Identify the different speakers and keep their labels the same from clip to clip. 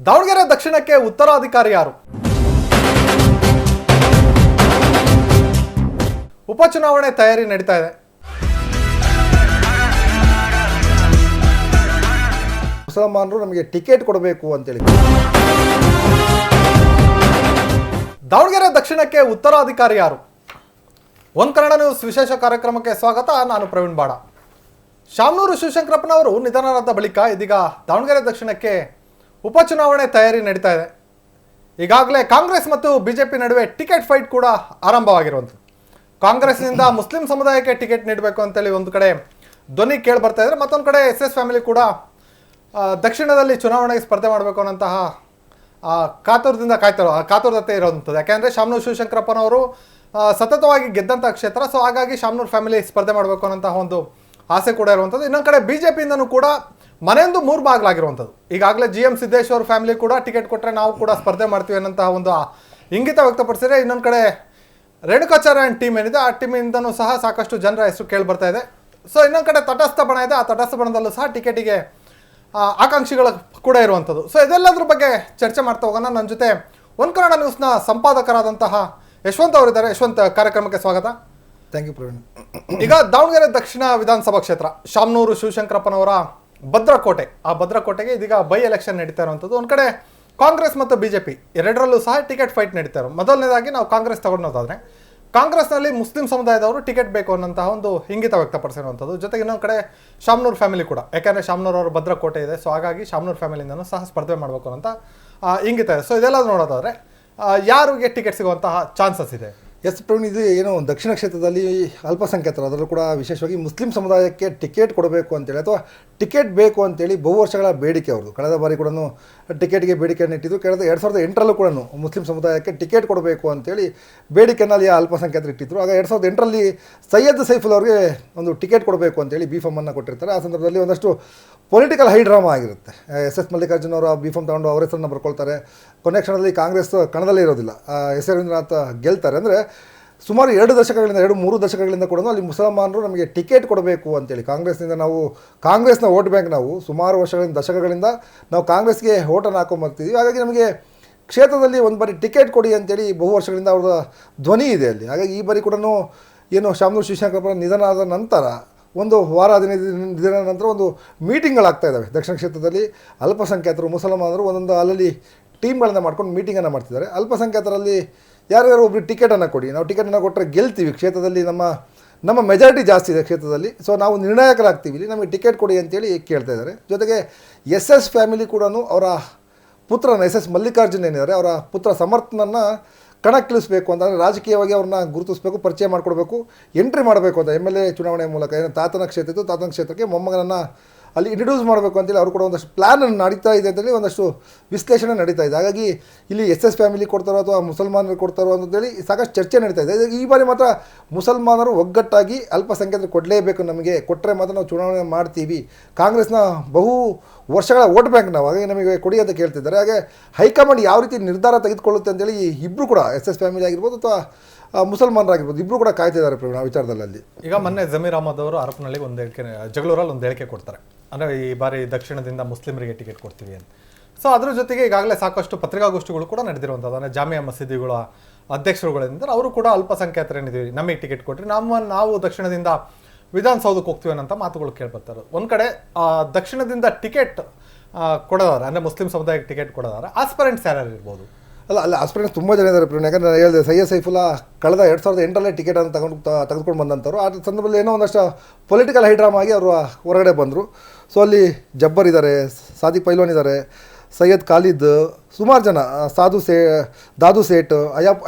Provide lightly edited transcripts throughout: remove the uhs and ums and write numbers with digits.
Speaker 1: ದಾವಣಗೆರೆ ದಕ್ಷಿಣಕ್ಕೆ ಉತ್ತರಾಧಿಕಾರಿ ಯಾರು? ಉಪಚುನಾವಣೆ ತಯಾರಿ ನಡೀತಾ ಇದೆ.
Speaker 2: ಮುಸಲ್ಮಾನರು ನಮಗೆ ಟಿಕೆಟ್ ಕೊಡಬೇಕು ಅಂತೇಳಿ.
Speaker 1: ದಾವಣಗೆರೆ ದಕ್ಷಿಣಕ್ಕೆ ಉತ್ತರಾಧಿಕಾರಿ ಯಾರು? ಒಂದು ಕನ್ನಡ ನ್ಯೂಸ್ ವಿಶೇಷ ಕಾರ್ಯಕ್ರಮಕ್ಕೆ ಸ್ವಾಗತ. ನಾನು ಪ್ರವೀಣ್ ಬಾಡ. ಶಾಮನೂರು ಶಿವಶಂಕರಪ್ಪನವರು ನಿಧನರಾದ ಬಳಿಕ ಇದೀಗ ದಾವಣಗೆರೆ ದಕ್ಷಿಣಕ್ಕೆ ಉಪಚುನಾವಣೆ ತಯಾರಿ ನಡೀತಾ ಇದೆ. ಈಗಾಗಲೇ ಕಾಂಗ್ರೆಸ್ ಮತ್ತು ಬಿಜೆಪಿ ನಡುವೆ ಟಿಕೆಟ್ ಫೈಟ್ ಕೂಡ ಆರಂಭವಾಗಿರುವಂಥದ್ದು. ಕಾಂಗ್ರೆಸ್ನಿಂದ ಮುಸ್ಲಿಂ ಸಮುದಾಯಕ್ಕೆ ಟಿಕೆಟ್ ನೀಡಬೇಕು ಅಂತೇಳಿ ಒಂದು ಕಡೆ ಧ್ವನಿ ಕೇಳಿ ಬರ್ತಾ ಇದ್ದಾರೆ. ಮತ್ತೊಂದು ಕಡೆ SS ಫ್ಯಾಮಿಲಿ ಕೂಡ ದಕ್ಷಿಣದಲ್ಲಿ ಚುನಾವಣೆಗೆ ಸ್ಪರ್ಧೆ ಮಾಡಬೇಕು ಅನ್ನೋಂತಹ ಕಾತುರತೆ ಇರೋವಂಥದ್ದು. ಯಾಕೆಂದರೆ ಶಾಮನೂರು ಶಿವಶಂಕರಪ್ಪನವರು ಸತತವಾಗಿ ಗೆದ್ದಂಥ ಕ್ಷೇತ್ರ. ಸೊ ಹಾಗಾಗಿ ಶಾಮನೂರು ಫ್ಯಾಮಿಲಿ ಸ್ಪರ್ಧೆ ಮಾಡಬೇಕು ಅನ್ನೋಂತಹ ಒಂದು ಆಸೆ ಕೂಡ ಇರುವಂಥದ್ದು. ಇನ್ನೊಂದು ಕಡೆ ಬಿಜೆಪಿಯಿಂದನೂ ಕೂಡ ಮನೆಯೊಂದು 3 ಬಾಗಿಲಾಗಿರುವಂಥದ್ದು. ಈಗಾಗಲೇ GM ಸಿದ್ದೇಶ್ವರ ಫ್ಯಾಮಿಲಿ ಕೂಡ ಟಿಕೆಟ್ ಕೊಟ್ಟರೆ ನಾವು ಕೂಡ ಸ್ಪರ್ಧೆ ಮಾಡ್ತೀವಿ ಅನ್ನೋಂತಹ ಒಂದು ಇಂಗಿತ ವ್ಯಕ್ತಪಡಿಸಿದರೆ, ಇನ್ನೊಂದು ಕಡೆ ರೇಣುಕಾಚಾರ್ಯ ಟೀಮ್ ಏನಿದೆ ಆ ಟೀಮಿಂದನೂ ಸಹ ಸಾಕಷ್ಟು ಜನರ ಹೆಸರು ಕೇಳಿ ಬರ್ತಾ ಇದೆ. ಸೊ ಇನ್ನೊಂದು ಕಡೆ ತಟಸ್ಥ ಬಣ ಇದೆ, ಆ ತಟಸ್ಥ ಬಣದಲ್ಲೂ ಸಹ ಟಿಕೆಟಿಗೆ ಆಕಾಂಕ್ಷಿಗಳು ಕೂಡ ಇರುವಂಥದ್ದು. ಸೊ ಇದೆಲ್ಲದ್ರ ಬಗ್ಗೆ ಚರ್ಚೆ ಮಾಡ್ತಾ ಹೋಗೋಣ. ನನ್ನ ಜೊತೆ ಒಂದು ಕನ್ನಡ ನ್ಯೂಸ್ನ ಸಂಪಾದಕರಾದಂತಹ ಯಶವಂತ್ ಅವರಿದ್ದಾರೆ. ಯಶವಂತ್, ಕಾರ್ಯಕ್ರಮಕ್ಕೆ ಸ್ವಾಗತ.
Speaker 2: Thank you Praveen.
Speaker 1: ಈಗ ದಾವಣಗೆರೆ ದಕ್ಷಿಣ ವಿಧಾನಸಭಾ ಕ್ಷೇತ್ರ ಶಾಮನೂರು ಶಿವಶಂಕರಪ್ಪನವರ ಭದ್ರಕೋಟೆ, ಆ ಭದ್ರಕೋಟೆಗೆ ಇದೀಗ ಬೈ ಎಲೆಕ್ಷನ್ ನಡೀತಾ ಇರುವಂಥದ್ದು. ಒಂದು ಕಡೆ ಕಾಂಗ್ರೆಸ್ ಮತ್ತು ಬಿಜೆಪಿ ಎರಡರಲ್ಲೂ ಸಹ ಟಿಕೆಟ್ ಫೈಟ್ ನಡೀತಾ ಇರೋ. ಮೊದಲನೇದಾಗಿ ನಾವು ಕಾಂಗ್ರೆಸ್ ತಗೊಂಡೋದಾದ್ರೆ, ಕಾಂಗ್ರೆಸ್ನಲ್ಲಿ ಮುಸ್ಲಿಂ ಸಮುದಾಯದವರು ಟಿಕೆಟ್ ಬೇಕು ಅನ್ನೋಂತಹ ಒಂದು ಇಂಗಿತ ವ್ಯಕ್ತಪಡಿಸಿರುವಂಥದ್ದು. ಜೊತೆಗೆ ಇನ್ನೊಂದು ಕಡೆ ಶಾಮನೂರು ಫ್ಯಾಮಿಲಿ ಕೂಡ, ಯಾಕೆಂದರೆ ಶಾಮನೂರು ಅವರು ಭದ್ರಕೋಟೆ ಇದೆ. ಸೊ ಹಾಗಾಗಿ ಶಾಮನೂರು ಫ್ಯಾಮಿಲಿಯಿಂದನೂ ಸಹ ಸ್ಪರ್ಧೆ ಮಾಡಬೇಕು ಅಂತ ಇಂಗಿತ ಇದೆ. ಸೊ ಇದೆಲ್ಲ ನೋಡೋದಾದರೆ ಯಾರಿಗೆ ಟಿಕೆಟ್ ಸಿಗುವಂತಹ ಚಾನ್ಸಸ್ ಇದೆ?
Speaker 2: ಎಸ್ ಪ್ರವೀಣ್, ಇದು ಏನು ದಕ್ಷಿಣ ಕ್ಷೇತ್ರದಲ್ಲಿ ಅಲ್ಪಸಂಖ್ಯಾತರು, ಅದರಲ್ಲೂ ಕೂಡ ವಿಶೇಷವಾಗಿ ಮುಸ್ಲಿಂ ಸಮುದಾಯಕ್ಕೆ ಟಿಕೆಟ್ ಕೊಡಬೇಕು ಅಂತೇಳಿ ಅಥವಾ ಟಿಕೆಟ್ ಬೇಕು ಅಂತೇಳಿ ಬಹು ವರ್ಷಗಳ ಬೇಡಿಕೆ ಅವ್ರದ್ದು. ಕಳೆದ ಬಾರಿ ಕೂಡ ಟಿಕೆಟ್ಗೆ ಬೇಡಿಕೆಯನ್ನು ಇಟ್ಟಿದ್ದು. ಕಳೆದ 2008ರಲ್ಲೂ ಕೂಡ ಮುಸ್ಲಿಂ ಸಮುದಾಯಕ್ಕೆ ಟಿಕೆಟ್ ಕೊಡಬೇಕು ಅಂತೇಳಿ ಬೇಡಿಕೆಯನ್ನು ಅಲ್ಲಿ ಅಲ್ಪಸಂಖ್ಯಾತರು ಇಟ್ಟಿದ್ದರು. ಆಗ 2008ರಲ್ಲಿ ಸೈಯದ್ ಸೈಫುಲ್ ಅವ್ರಿಗೆ ಒಂದು ಟಿಕೆಟ್ ಕೊಡಬೇಕು ಅಂತೇಳಿ B.Pharm ಕೊಟ್ಟಿರ್ತಾರೆ. ಆ ಸಂದರ್ಭದಲ್ಲಿ ಒಂದಷ್ಟು ಪೊಲಿಟಿಕಲ್ ಹೈ ಡ್ರಾಮಾ ಆಗಿರುತ್ತೆ. SS ಮಲ್ಲಿಕಾರ್ಜುನ್ ಅವರು B.Pharm ತಗೊಂಡು ಅವರ ಹೆಸರನ್ನು ಬರ್ಕೊಳ್ತಾರೆ. ಕೊನೆ ಕ್ಷಣದಲ್ಲಿ ಕಾಂಗ್ರೆಸ್ ಕಣದಲ್ಲೇ ಇರೋದಿಲ್ಲ, S ರವೀಂದ್ರನಾಥ್ ಗೆಲ್ತಾರೆ. ಅಂದರೆ ಸುಮಾರು 2-3 ದಶಕಗಳಿಂದ ಕೂಡ ಅಲ್ಲಿ ಮುಸಲ್ಮಾನರು ನಮಗೆ ಟಿಕೆಟ್ ಕೊಡಬೇಕು ಅಂತೇಳಿ ಕಾಂಗ್ರೆಸ್ನ ವೋಟ್ ಬ್ಯಾಂಕ್, ನಾವು ಸುಮಾರು ವರ್ಷಗಳಿಂದ ದಶಕಗಳಿಂದ ನಾವು ಕಾಂಗ್ರೆಸ್ಗೆ ಓಟನ್ನು ಹಾಕೊಂಬರ್ತಿದ್ವಿ. ಹಾಗಾಗಿ ನಮಗೆ ಕ್ಷೇತ್ರದಲ್ಲಿ ಒಂದು ಬಾರಿ ಟಿಕೆಟ್ ಕೊಡಿ ಅಂತೇಳಿ ಬಹು ವರ್ಷಗಳಿಂದ ಅವ್ರ ಧ್ವನಿ ಇದೆ ಅಲ್ಲಿ. ಹಾಗಾಗಿ ಈ ಬಾರಿ ಕೂಡ ಏನು ಶಾಮನೂರು ಶಿವಶಂಕರಪ್ಪನ ನಿಧನ ಆದ ನಂತರ ಒಂದು ವಾರ 15 ದಿನದ ನಂತರ ಒಂದು ಮೀಟಿಂಗ್ಗಳಾಗ್ತಾ ಇದ್ದಾವೆ ದಕ್ಷಿಣ ಕ್ಷೇತ್ರದಲ್ಲಿ. ಅಲ್ಪಸಂಖ್ಯಾತರು, ಮುಸಲ್ಮಾನರು ಒಂದೊಂದು ಅಲ್ಲಲ್ಲಿ ಟೀಮ್ಗಳನ್ನು ಮಾಡ್ಕೊಂಡು ಮೀಟಿಂಗನ್ನು ಮಾಡ್ತಿದ್ದಾರೆ. ಅಲ್ಪಸಂಖ್ಯಾತರಲ್ಲಿ ಯಾರ್ಯಾರು ಒಬ್ಬರು ಟಿಕೆಟನ್ನು ಕೊಡಿ, ನಾವು ಟಿಕೆಟನ್ನು ಕೊಟ್ಟರೆ ಗೆಲ್ತೀವಿ, ಕ್ಷೇತ್ರದಲ್ಲಿ ನಮ್ಮ ಮೆಜಾರಿಟಿ ಜಾಸ್ತಿ ಇದೆ ಕ್ಷೇತ್ರದಲ್ಲಿ, ಸೊ ನಾವು ನಿರ್ಣಾಯಕರಾಗ್ತೀವಿ, ಇಲ್ಲಿ ನಮಗೆ ಟಿಕೆಟ್ ಕೊಡಿ ಅಂತೇಳಿ ಕೇಳ್ತಾ ಇದ್ದಾರೆ. ಜೊತೆಗೆ SS ಫ್ಯಾಮಿಲಿ ಕೂಡ ಅವರ ಪುತ್ರನ SS ಮಲ್ಲಿಕಾರ್ಜುನ್ ಏನಿದ್ದಾರೆ ಅವರ ಪುತ್ರ ಸಮರ್ಥನನ್ನು ಕಣಕ್ಕಿಳಿಸಬೇಕು ಅಂತ, ಅಂದರೆ ರಾಜಕೀಯವಾಗಿ ಅವ್ರನ್ನ ಗುರುತಿಸಬೇಕು, ಪರಿಚಯ ಮಾಡಿಕೊಡ್ಬೇಕು, ಎಂಟ್ರಿ ಮಾಡಬೇಕು ಅಂತ MLA ಚುನಾವಣೆ ಮೂಲಕ. ಏನು ತಾತನ ಕ್ಷೇತ್ರ ಇತ್ತು, ತಾತನ ಕ್ಷೇತ್ರಕ್ಕೆ ಮೊಮ್ಮಗನನ್ನು ಅಲ್ಲಿ ಇಂಟ್ರಡ್ಯೂಸ್ ಮಾಡಬೇಕು ಅಂತೇಳಿ ಅವರು ಕೂಡ ಒಂದಷ್ಟು ಪ್ಲ್ಯಾನ್ ನಡೀತಾ ಇದೆ ಅಂತೇಳಿ ಒಂದಷ್ಟು ವಿಶ್ಲೇಷಣೆ ನಡೀತಾ ಇದೆ. ಹಾಗಾಗಿ ಇಲ್ಲಿ SS ಫ್ಯಾಮಿಲಿ ಕೊಡ್ತಾರೋ ಅಥವಾ ಮುಸಲ್ಮಾನರು ಕೊಡ್ತಾರೋ ಅಂತೇಳಿ ಸಾಕಷ್ಟು ಚರ್ಚೆ ನಡೀತಾ ಇದೆ. ಈ ಬಾರಿ ಮಾತ್ರ ಮುಸಲ್ಮಾನರು ಒಗ್ಗಟ್ಟಾಗಿ ಅಲ್ಪಸಂಖ್ಯಾತರು ಕೊಡಲೇಬೇಕು, ನಮಗೆ ಕೊಟ್ಟರೆ ಮಾತ್ರ ನಾವು ಚುನಾವಣೆ ಮಾಡ್ತೀವಿ, ಕಾಂಗ್ರೆಸ್ನ ಬಹು ವರ್ಷಗಳ ವೋಟ್ ಬ್ಯಾಂಕ್ ನಾವು, ಹಾಗೆ ನಮಗೆ ಕೊಡಿ ಅಂತ ಕೇಳ್ತಿದ್ದಾರೆ. ಹಾಗೆ ಹೈಕಮಾಂಡ್ ಯಾವ ರೀತಿ ನಿರ್ಧಾರ ತೆಗೆದುಕೊಳ್ಳುತ್ತೆ ಅಂತೇಳಿ ಇಬ್ಬರು ಕೂಡ SS ಫ್ಯಾಮಿಲಿ ಆಗಿರ್ಬೋದು ಅಥವಾ ಮುಸಲ್ಮಾನರಾಗಿರ್ಬೋದು ಇಬ್ಬರು ಕೂಡ ಕಾಯ್ತಿದ್ದಾರೆ ಪ್ರವೀಣ್ ಆ ವಿಚಾರದಲ್ಲಿ.
Speaker 1: ಈಗ ಮೊನ್ನೆ ಜಮೀರ್ ಅಹಮದ್ ಅವರು ಹರಪನಹಳ್ಳಿ ಒಂದು ಹೇಳಿಕೆ, ಜಗಳೂರಲ್ಲಿ ಒಂದು ಹೇಳಿಕೆ ಕೊಡ್ತಾರೆ, ಅಂದರೆ ಈ ಬಾರಿ ದಕ್ಷಿಣದಿಂದ ಮುಸ್ಲಿಮರಿಗೆ ಟಿಕೆಟ್ ಕೊಡ್ತೀವಿ ಅಂತ. ಸೊ ಅದ್ರ ಜೊತೆಗೆ ಈಗಾಗಲೇ ಸಾಕಷ್ಟು ಪತ್ರಿಕಾಗೋಷ್ಠಿಗಳು ಕೂಡ ನಡೆದಿರುವಂಥದ್ದು. ಅಂದರೆ ಜಾಮಿಯಾ ಮಸೀದಿಗಳ ಅಧ್ಯಕ್ಷರುಗಳಿಂದ ಅವರು ಕೂಡ ಅಲ್ಪಸಂಖ್ಯಾತರೇನಿದ್ದೀವಿ, ನಮಗೆ ಟಿಕೆಟ್ ಕೊಟ್ಟರೆ ನಾವು ದಕ್ಷಿಣದಿಂದ ವಿಧಾನಸೌಧಕ್ಕೆ ಹೋಗ್ತೀವಿ ಅನ್ನೋಂಥ ಮಾತುಗಳು ಕೇಳ್ಬರ್ತಾರೆ. ಒಂದು ಕಡೆ ದಕ್ಷಿಣದಿಂದ ಟಿಕೆಟ್ ಕೊಡೋದಾರೆ, ಅಂದರೆ ಮುಸ್ಲಿಂ ಸಮುದಾಯಕ್ಕೆ ಟಿಕೆಟ್ ಕೊಡೋದಾರೆ ಆಸ್ಪರೆಂಟ್ಸ್ ಯಾರ್ಯಾರು ಇರ್ಬೋದು?
Speaker 2: ಅಲ್ಲ ಆಸ್ಪರೆಂಟ್ಸ್ ತುಂಬ ಜನ ಇದ್ದಾರೆ ಪ್ರವೀಣ್. ಯಾಕಂದರೆ ನಾನು ಹೇಳಿದೆ, ಸೈಯದ್ ಸೈಫುಲ್ಲಾ ಕಳೆದ 2008ರಲ್ಲೇ ಟಿಕೆಟನ್ನು ತೆಗೆದುಕೊಂಡು ಬಂದಂಥವ್ರು. ಆ ಸಂದರ್ಭದಲ್ಲಿ ಏನೋ ಒಂದಷ್ಟು ಪೊಲಿಟಿಕಲ್ ಹೈಡ್ರಾಮಾ ಆಗಿ ಅವರು ಹೊರಗಡೆ ಬಂದರು. ಸೊ ಅಲ್ಲಿ ಜಬ್ಬರ್ ಇದ್ದಾರೆ, ಸಾದಿಕ್ ಪೈಲ್ವಾನ್ ಇದ್ದಾರೆ, ಸೈಯದ್ ಖಾಲಿದ್, ಸುಮಾರು ಜನ, ದಾದು ಸೇಠ್,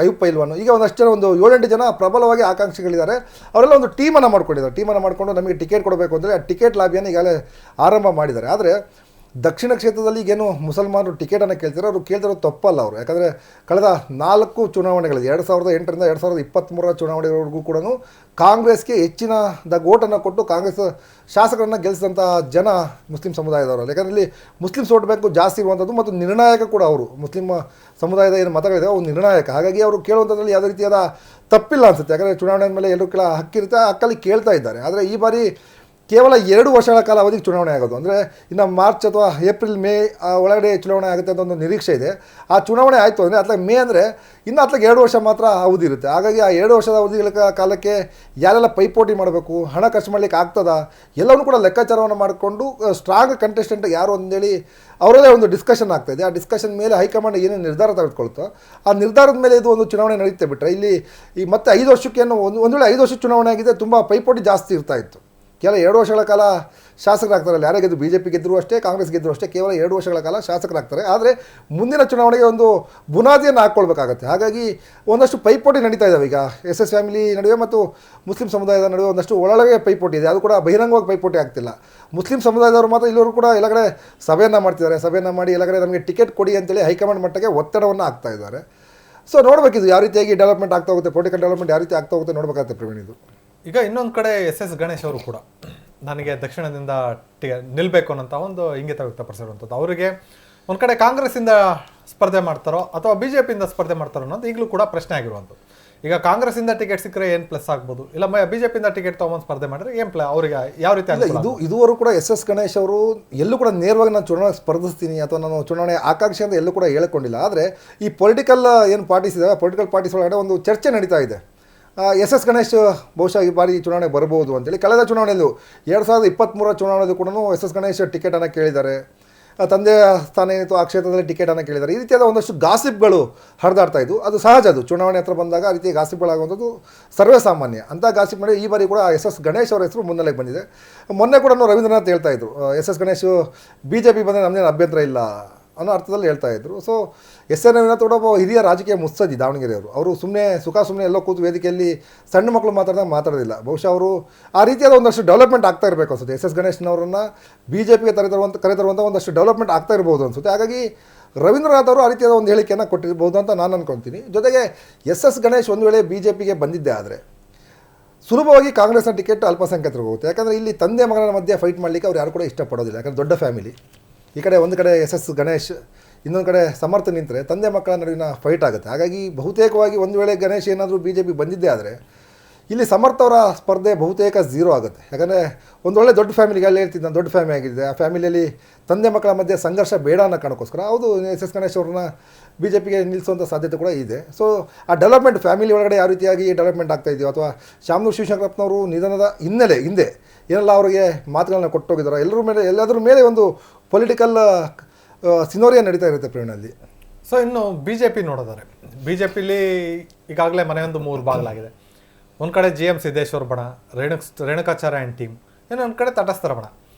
Speaker 2: ಅಯೂಬ್ ಪೈಲ್ವಾನ್, ಈಗ ಒಂದಷ್ಟು ಜನ, ಒಂದು 7-8 ಜನ ಪ್ರಬಲವಾಗಿ ಆಕಾಂಕ್ಷಿಗಳಿದ್ದಾರೆ. ಅವರೆಲ್ಲ ಒಂದು ಟೀಮನ್ನು ಮಾಡಿಕೊಂಡು ನಮಗೆ ಟಿಕೆಟ್ ಕೊಡಬೇಕು ಅಂದರೆ ಆ ಟಿಕೆಟ್ ಲಾಬಿಯನ್ನು ಈಗಾಗಲೇ ಆರಂಭ ಮಾಡಿದ್ದಾರೆ. ಆದರೆ ದಕ್ಷಿಣ ಕ್ಷೇತ್ರದಲ್ಲಿ ಈಗೇನು ಮುಸಲ್ಮಾನರು ಟಿಕೆಟನ್ನು ಕೇಳ್ತಾರೆ, ಅವರು ಕೇಳ್ತಿರೋದು ತಪ್ಪಲ್ಲ ಅವರು. ಯಾಕಂದರೆ ಕಳೆದ 4 ಚುನಾವಣೆಗಳಿದೆ, 2008ರಿಂದ 2023ರ ಚುನಾವಣೆವರೆಗೂ ಕೂಡ ಕಾಂಗ್ರೆಸ್ಗೆ ಹೆಚ್ಚಿನ ಓಟನ್ನು ಕೊಟ್ಟು ಕಾಂಗ್ರೆಸ್ ಶಾಸಕರನ್ನು ಗೆಲ್ಲಿಸಿದಂಥ ಜನ ಮುಸ್ಲಿಂ ಸಮುದಾಯದವರು. ಯಾಕಂದರೆ ಇಲ್ಲಿ ಮುಸ್ಲಿಮ್ಸ್ ವೋಟ್ ಬ್ಯಾಂಕು ಜಾಸ್ತಿ ಇರುವಂಥದ್ದು ಮತ್ತು ನಿರ್ಣಾಯಕ ಕೂಡ ಅವರು, ಮುಸ್ಲಿಂ ಸಮುದಾಯದ ಏನು ಮತಗಳಿದೆ ಅವು ನಿರ್ಣಾಯಕ. ಹಾಗಾಗಿ ಅವರು ಕೇಳುವಂಥದ್ರಲ್ಲಿ ಯಾವುದೇ ರೀತಿಯಾದ ತಪ್ಪಿಲ್ಲ ಅನಿಸುತ್ತೆ. ಯಾಕಂದರೆ ಚುನಾವಣೆ ಮೇಲೆ ಎಲ್ಲರೂ ಹಕ್ಕಿರುತ್ತೆ, ಆ ಹಕ್ಕಲ್ಲಿ ಕೇಳ್ತಾ ಇದ್ದಾರೆ. ಆದರೆ ಈ ಬಾರಿ ಕೇವಲ 2 ವರ್ಷಗಳ ಕಾಲ ಅವಧಿಗೆ ಚುನಾವಣೆ ಆಗೋದು. ಅಂದರೆ ಇನ್ನು ಮಾರ್ಚ್ ಅಥವಾ ಏಪ್ರಿಲ್ ಮೇ ಒಳಗಡೆ ಚುನಾವಣೆ ಆಗುತ್ತೆ ಅಂತ ಒಂದು ನಿರೀಕ್ಷೆ ಇದೆ. ಆ ಚುನಾವಣೆ ಆಯಿತು ಅಂದರೆ ಅತ್ಲಾಗ ಮೇ ಅಂದರೆ ಇನ್ನು ಅತ್ಲಾಗ 2 ವರ್ಷ ಮಾತ್ರ ಅವಧಿ ಇರುತ್ತೆ. ಹಾಗಾಗಿ ಆ 2 ವರ್ಷದ ಅವಧಿಗಳ ಕಾಲಕ್ಕೆ ಯಾರೆಲ್ಲ ಪೈಪೋಟಿ ಮಾಡಬೇಕು, ಹಣ ಖರ್ಚು ಮಾಡಲಿಕ್ಕೆ ಆಗ್ತದಾ, ಎಲ್ಲವನ್ನೂ ಕೂಡ ಲೆಕ್ಕಾಚಾರವನ್ನು ಮಾಡಿಕೊಂಡು ಸ್ಟ್ರಾಂಗ್ ಕಂಟೆಸ್ಟೆಂಟ್ ಯಾರು ಅಂತೇಳಿ ಅವರಲ್ಲೇ ಒಂದು ಡಿಸ್ಕಷನ್ ಆಗ್ತಾಯಿದೆ. ಆ ಡಿಸ್ಕಷನ್ ಮೇಲೆ ಹೈಕಮಾಂಡ್ ಏನೇನು ನಿರ್ಧಾರ ತೆಗೆದುಕೊಳ್ತೋ ಆ ನಿರ್ಧಾರದ ಮೇಲೆ ಇದು ಒಂದು ಚುನಾವಣೆ ನಡೀತೆ ಬಿಟ್ಟರೆ ಇಲ್ಲಿ ಈ ಮತ್ತೆ 5 ವರ್ಷಕ್ಕೆ ಒಂದು ವೇಳೆ 5 ವರ್ಷ ಚುನಾವಣೆ ಆಗಿದೆ, ತುಂಬ ಪೈಪೋಟಿ ಜಾಸ್ತಿ ಇರ್ತಾ ಇತ್ತು. ಕೇವಲ 2 ವರ್ಷಗಳ ಕಾಲ ಶಾಸಕರಾಗ್ತಾರಲ್ಲ, ಯಾರೇ ಗೆದ್ದು BJP ಗೆದ್ದರೂ ಅಷ್ಟೇ, ಕಾಂಗ್ರೆಸ್ ಗೆದ್ದರೂ ಅಷ್ಟೇ, ಕೇವಲ 2 ವರ್ಷಗಳ ಕಾಲ ಶಾಸಕರಾಗ್ತಾರೆ. ಆದರೆ ಮುಂದಿನ ಚುನಾವಣೆಗೆ ಒಂದು ಬುನಾದಿಯನ್ನು ಹಾಕ್ಕೊಳ್ಬೇಕಾಗತ್ತೆ. ಹಾಗಾಗಿ ಒಂದಷ್ಟು ಪೈಪೋಟಿ ನಡೀತಾ ಇದ್ದಾವೆ. ಈಗ SS ಫ್ಯಾಮಿಲಿ ನಡುವೆ ಮತ್ತು ಮುಸ್ಲಿಂ ಸಮುದಾಯದ ನಡುವೆ ಒಂದಷ್ಟು ಒಳಗೆ ಪೈಪೋಟಿ ಇದೆ. ಅದು ಕೂಡ ಬಹಿರಂಗವಾಗಿ ಪೈಪೋಟಿ ಆಗ್ತಿಲ್ಲ. ಮುಸ್ಲಿಂ ಸಮುದಾಯದವರು ಮಾತ್ರ ಇಲ್ಲವರು ಕೂಡ ಎಲ್ಲ ಕಡೆ ಸಭೆಯನ್ನು ಮಾಡ್ತಿದ್ದಾರೆ. ಸಭೆಯನ್ನು ಮಾಡಿ ಎಲ್ಲ ಕಡೆ ನಮಗೆ ಟಿಕೆಟ್ ಕೊಡಿ ಅಂತೇಳಿ ಹೈಕಮಾಂಡ್ ಮಟ್ಟಕ್ಕೆ ಒತ್ತಡವನ್ನು ಹಾಕ್ತಾ ಇದ್ದಾರೆ. ಸೊ ನೋಡಬೇಕಿದು ಯಾವ ರೀತಿಯಾಗಿ ಡೆವಲಪ್ಮೆಂಟ್ ಆಗ್ತಾ ಹೋಗುತ್ತೆ, ಪೊಲಿಟಿಕಲ್ ಡೆವಲಪ್ಮೆಂಟ್ ಯಾವ ರೀತಿ ಆಗ್ತಾ ಹೋಗುತ್ತೆ ನೋಡಬೇಕಾಗುತ್ತೆ ಪ್ರವೀಣ್. ಇದು
Speaker 1: ಈಗ ಇನ್ನೊಂದು ಕಡೆ SS ಗಣೇಶ್ ಅವರು ಕೂಡ ನನಗೆ ದಕ್ಷಿಣದಿಂದ ನಿಲ್ಲಬೇಕು ಅನ್ನೋಂಥ ಒಂದು ಇಂಗಿತ ವ್ಯಕ್ತಪಡಿಸಿರುವಂಥದ್ದು. ಅವರಿಗೆ ಒಂದು ಕಡೆ ಕಾಂಗ್ರೆಸ್ಸಿಂದ ಸ್ಪರ್ಧೆ ಮಾಡ್ತಾರೋ ಅಥವಾ BJPಯಿಂದ ಸ್ಪರ್ಧೆ ಮಾಡ್ತಾರೋ ಅನ್ನೋದು ಈಗಲೂ ಕೂಡ ಪ್ರಶ್ನೆ ಆಗಿರುವಂಥದ್ದು. ಈಗ ಕಾಂಗ್ರೆಸ್ಸಿಂದ ಟಿಕೆಟ್ ಸಿಕ್ಕರೆ ಏನು ಪ್ಲಸ್ ಆಗ್ಬೋದು, ಇಲ್ಲ BJPಯಿಂದ ಟಿಕೆಟ್ ತೊಗೊಂಡು ಸ್ಪರ್ಧೆ ಮಾಡಿದ್ರೆ ಏನು ಅವರಿಗೆ ಯಾವ ರೀತಿ
Speaker 2: ಇದುವರೆಗೂ ಕೂಡ SS ಗಣೇಶ್ ಅವರು ಎಲ್ಲೂ ಕೂಡ ನೇರವಾಗಿ ನಾನು ಚುನಾವಣೆ ಸ್ಪರ್ಧಿಸ್ತೀನಿ ಅಥವಾ ನಾನು ಚುನಾವಣೆ ಆಕಾಂಕ್ಷೆ ಅಂತ ಎಲ್ಲೂ ಕೂಡ ಹೇಳ್ಕೊಂಡಿಲ್ಲ. ಆದರೆ ಈ ಪೊಲಿಟಿಕಲ್ ಏನು ಪಾರ್ಟೀಸ್ ಇದೆ, ಪೊಲಿಟಿಕಲ್ ಪಾರ್ಟೀಸ್ ಒಳಗಡೆ ಒಂದು ಚರ್ಚೆ ನಡೀತಾ ಇದೆ. SS ಗಣೇಶ್ ಬಹುಶಃ ಈ ಬಾರಿ ಚುನಾವಣೆ ಬರ್ಬೋದು ಅಂತೇಳಿ. ಕಳೆದ ಚುನಾವಣೆಯಲ್ಲೂ 2023 ಚುನಾವಣೆಯಲ್ಲೂ ಕೂಡ SS ಗಣೇಶ್ ಟಿಕೆಟನ್ನು ಕೇಳಿದ್ದಾರೆ. ತಂದೆ ಸ್ಥಾನ ಏನಿತ್ತು ಆ ಕ್ಷೇತ್ರದಲ್ಲಿ ಟಿಕೆಟನ್ನು ಕೇಳಿದ್ದಾರೆ. ಈ ರೀತಿಯಾದ ಒಂದಷ್ಟು ಗಾಸಿಪ್ಗಳು ಹರಿದಾಡ್ತಾ ಇದ್ದು ಅದು ಸಹಜ. ಅದು ಚುನಾವಣೆ ಹತ್ರ ಬಂದಾಗ ಆ ರೀತಿ ಗಾಸಿಪ್ಗಳಾಗುವಂಥದ್ದು ಸರ್ವೇ ಸಾಮಾನ್ಯ. ಅಂಥ ಗಾಸಿಪ್ ಮಾಡಿ ಈ ಬಾರಿ ಕೂಡ SS ಗಣೇಶ್ ಅವರ ಹೆಸರು ಮುನ್ನೆಲೆಗೆ ಬಂದಿದೆ. ಮೊನ್ನೆ ಕೂಡ ರವೀಂದ್ರನಾಥ್ ಹೇಳ್ತಾ ಇದ್ರು, SS ಗಣೇಶ್ BJP ಬಂದರೆ ನಮ್ಮದೇನು ಅಭ್ಯಂತರ ಇಲ್ಲ ಅನ್ನೋ ಅರ್ಥದಲ್ಲಿ ಹೇಳ್ತಾ ಇದ್ರು. ಸೊ SN ರವೀಂದ್ರನಾಥ್ ಕೂಡ ಒಬ್ಬ ಹಿರಿಯ ರಾಜಕೀಯ ಮುತ್ಸದ್ದಿ ದಾವಣಗೆರೆಯವರು. ಅವರು ಸುಮ್ಮನೆ ಎಲ್ಲೋ ಕೂತು ವೇದಿಕೆಯಲ್ಲಿ ಸಣ್ಣ ಮಕ್ಕಳು ಮಾತಾಡೋದಿಲ್ಲ. ಬಹುಶಃ ಅವರು ಆ ರೀತಿಯಾದ ಒಂದಷ್ಟು ಡೆವಲಪ್ಮೆಂಟ್ ಆಗ್ತಾ ಇರಬೇಕು ಅನ್ಸುತ್ತೆ. SS ಗಣೇಶ್ನವರನ್ನು BJPಗೆ ಕರೆತರುವಂಥ ಒಂದಷ್ಟು ಡೆವಲಪ್ಮೆಂಟ್ ಆಗ್ತಾ ಇರ್ಬೋದು ಅನ್ಸುತ್ತೆ. ಹಾಗಾಗಿ ರವೀಂದ್ರನಾಥ್ ಅವರು ಆ ರೀತಿಯಾದ ಒಂದು ಹೇಳಿಕೆಯನ್ನು ಕೊಟ್ಟಿರ್ಬೋದು ಅಂತ ನಾನು ಅನ್ಕೊತೀನಿ. ಜೊತೆಗೆ SS ಗಣೇಶ್ ಒಂದು ವೇಳೆ BJPಗೆ ಬಂದಿದ್ದೆ ಆದರೆ ಸುಲಭವಾಗಿ ಕಾಂಗ್ರೆಸ್ನ ಟಿಕೆಟ್ ಅಲ್ಪಸಂಖ್ಯಾತರಿಗೆ ಹೋಗುತ್ತೆ. ಯಾಕಂದರೆ ಇಲ್ಲಿ ತಂದೆ ಮಗನ ಮಧ್ಯೆ ಫೈಟ್ ಮಾಡಲಿಕ್ಕೆ ಅವ್ರು ಯಾರು ಕೂಡ ಇಷ್ಟಪಡೋದಿಲ್ಲ. ಯಾಕಂದರೆ ದೊಡ್ಡ ಫ್ಯಾಮಿಲಿ. ಈ ಕಡೆ ಒಂದು ಕಡೆ SS ಗಣೇಶ್, ಇನ್ನೊಂದು ಕಡೆ ಸಮರ್ಥ ನಿಂತರೆ ತಂದೆ ಮಕ್ಕಳ ನಡುವಿನ ಫೈಟ್ ಆಗುತ್ತೆ. ಹಾಗಾಗಿ ಬಹುತೇಕವಾಗಿ ಒಂದು ವೇಳೆ ಗಣೇಶ್ ಏನಾದರೂ BJP ಬಂದಿದ್ದೆ ಆದರೆ ಇಲ್ಲಿ ಸಮರ್ಥ ಅವರ ಸ್ಪರ್ಧೆ ಬಹುತೇಕ ಝೀರೋ ಆಗುತ್ತೆ. ಯಾಕಂದರೆ ಒಂದು ಒಳ್ಳೆ ದೊಡ್ಡ ಫ್ಯಾಮಿಲಿಗೆ ಅಲ್ಲಿ ಹೇಳ್ತಿದ್ದ ದೊಡ್ಡ ಫ್ಯಾಮಿಲಿ ಆಗಿದೆ. ಆ ಫ್ಯಾಮಿಲಿಯಲ್ಲಿ ತಂದೆ ಮಕ್ಕಳ ಮಧ್ಯೆ ಸಂಘರ್ಷ ಬೇಡ ಅನ್ನೋ ಕಾರಣಕ್ಕೋಸ್ಕರ ಹೌದು SS ಗಣೇಶ್ ಅವ್ರನ್ನ BJPಗೆ ನಿಲ್ಲಿಸುವಂಥ ಸಾಧ್ಯತೆ ಕೂಡ ಇದೆ. ಸೊ ಆ ಡೆವಲಪ್ಮೆಂಟ್ ಫ್ಯಾಮಿಲಿ ಒಳಗಡೆ ಯಾವ ರೀತಿಯಾಗಿ ಡೆವಲಪ್ಮೆಂಟ್ ಆಗ್ತಾ ಇದೆಯೋ ಅಥವಾ ಶಾಮನೂರು ಶಿವಶಂಕರಪ್ಪನವರು ನಿಧನದ ಹಿಂದೆ ಏನೆಲ್ಲ ಅವರಿಗೆ ಮಾತುಗಳನ್ನ ಕೊಟ್ಟೋಗಿದ್ದಾರೋ ಎಲ್ಲದ್ರ ಮೇಲೆ ಒಂದು ಪೊಲಿಟಿಕಲ್ ಸಿನೋರಿಯ ನಡೀತಾ ಇರುತ್ತೆ ಪ್ರವೀಣಲ್ಲಿ.
Speaker 1: ಸೊ ಇನ್ನು BJP ನೋಡೋದಾರೆ, BJPಲಿ ಈಗಾಗಲೇ ಮನೆಯೊಂದು 3 ಭಾಗಲಾಗಿದೆ. ಒಂದು ಕಡೆ GM ಸಿದ್ದೇಶ್ವರ್ ಬಣ, ರೇಣುಕಾಚಾರ್ಯ ಆ್ಯಂಡ್ ಟೀಮ್, ಇನ್ನೊಂದು ಕಡೆ ತಟಸ್ಥರ ಬಣ.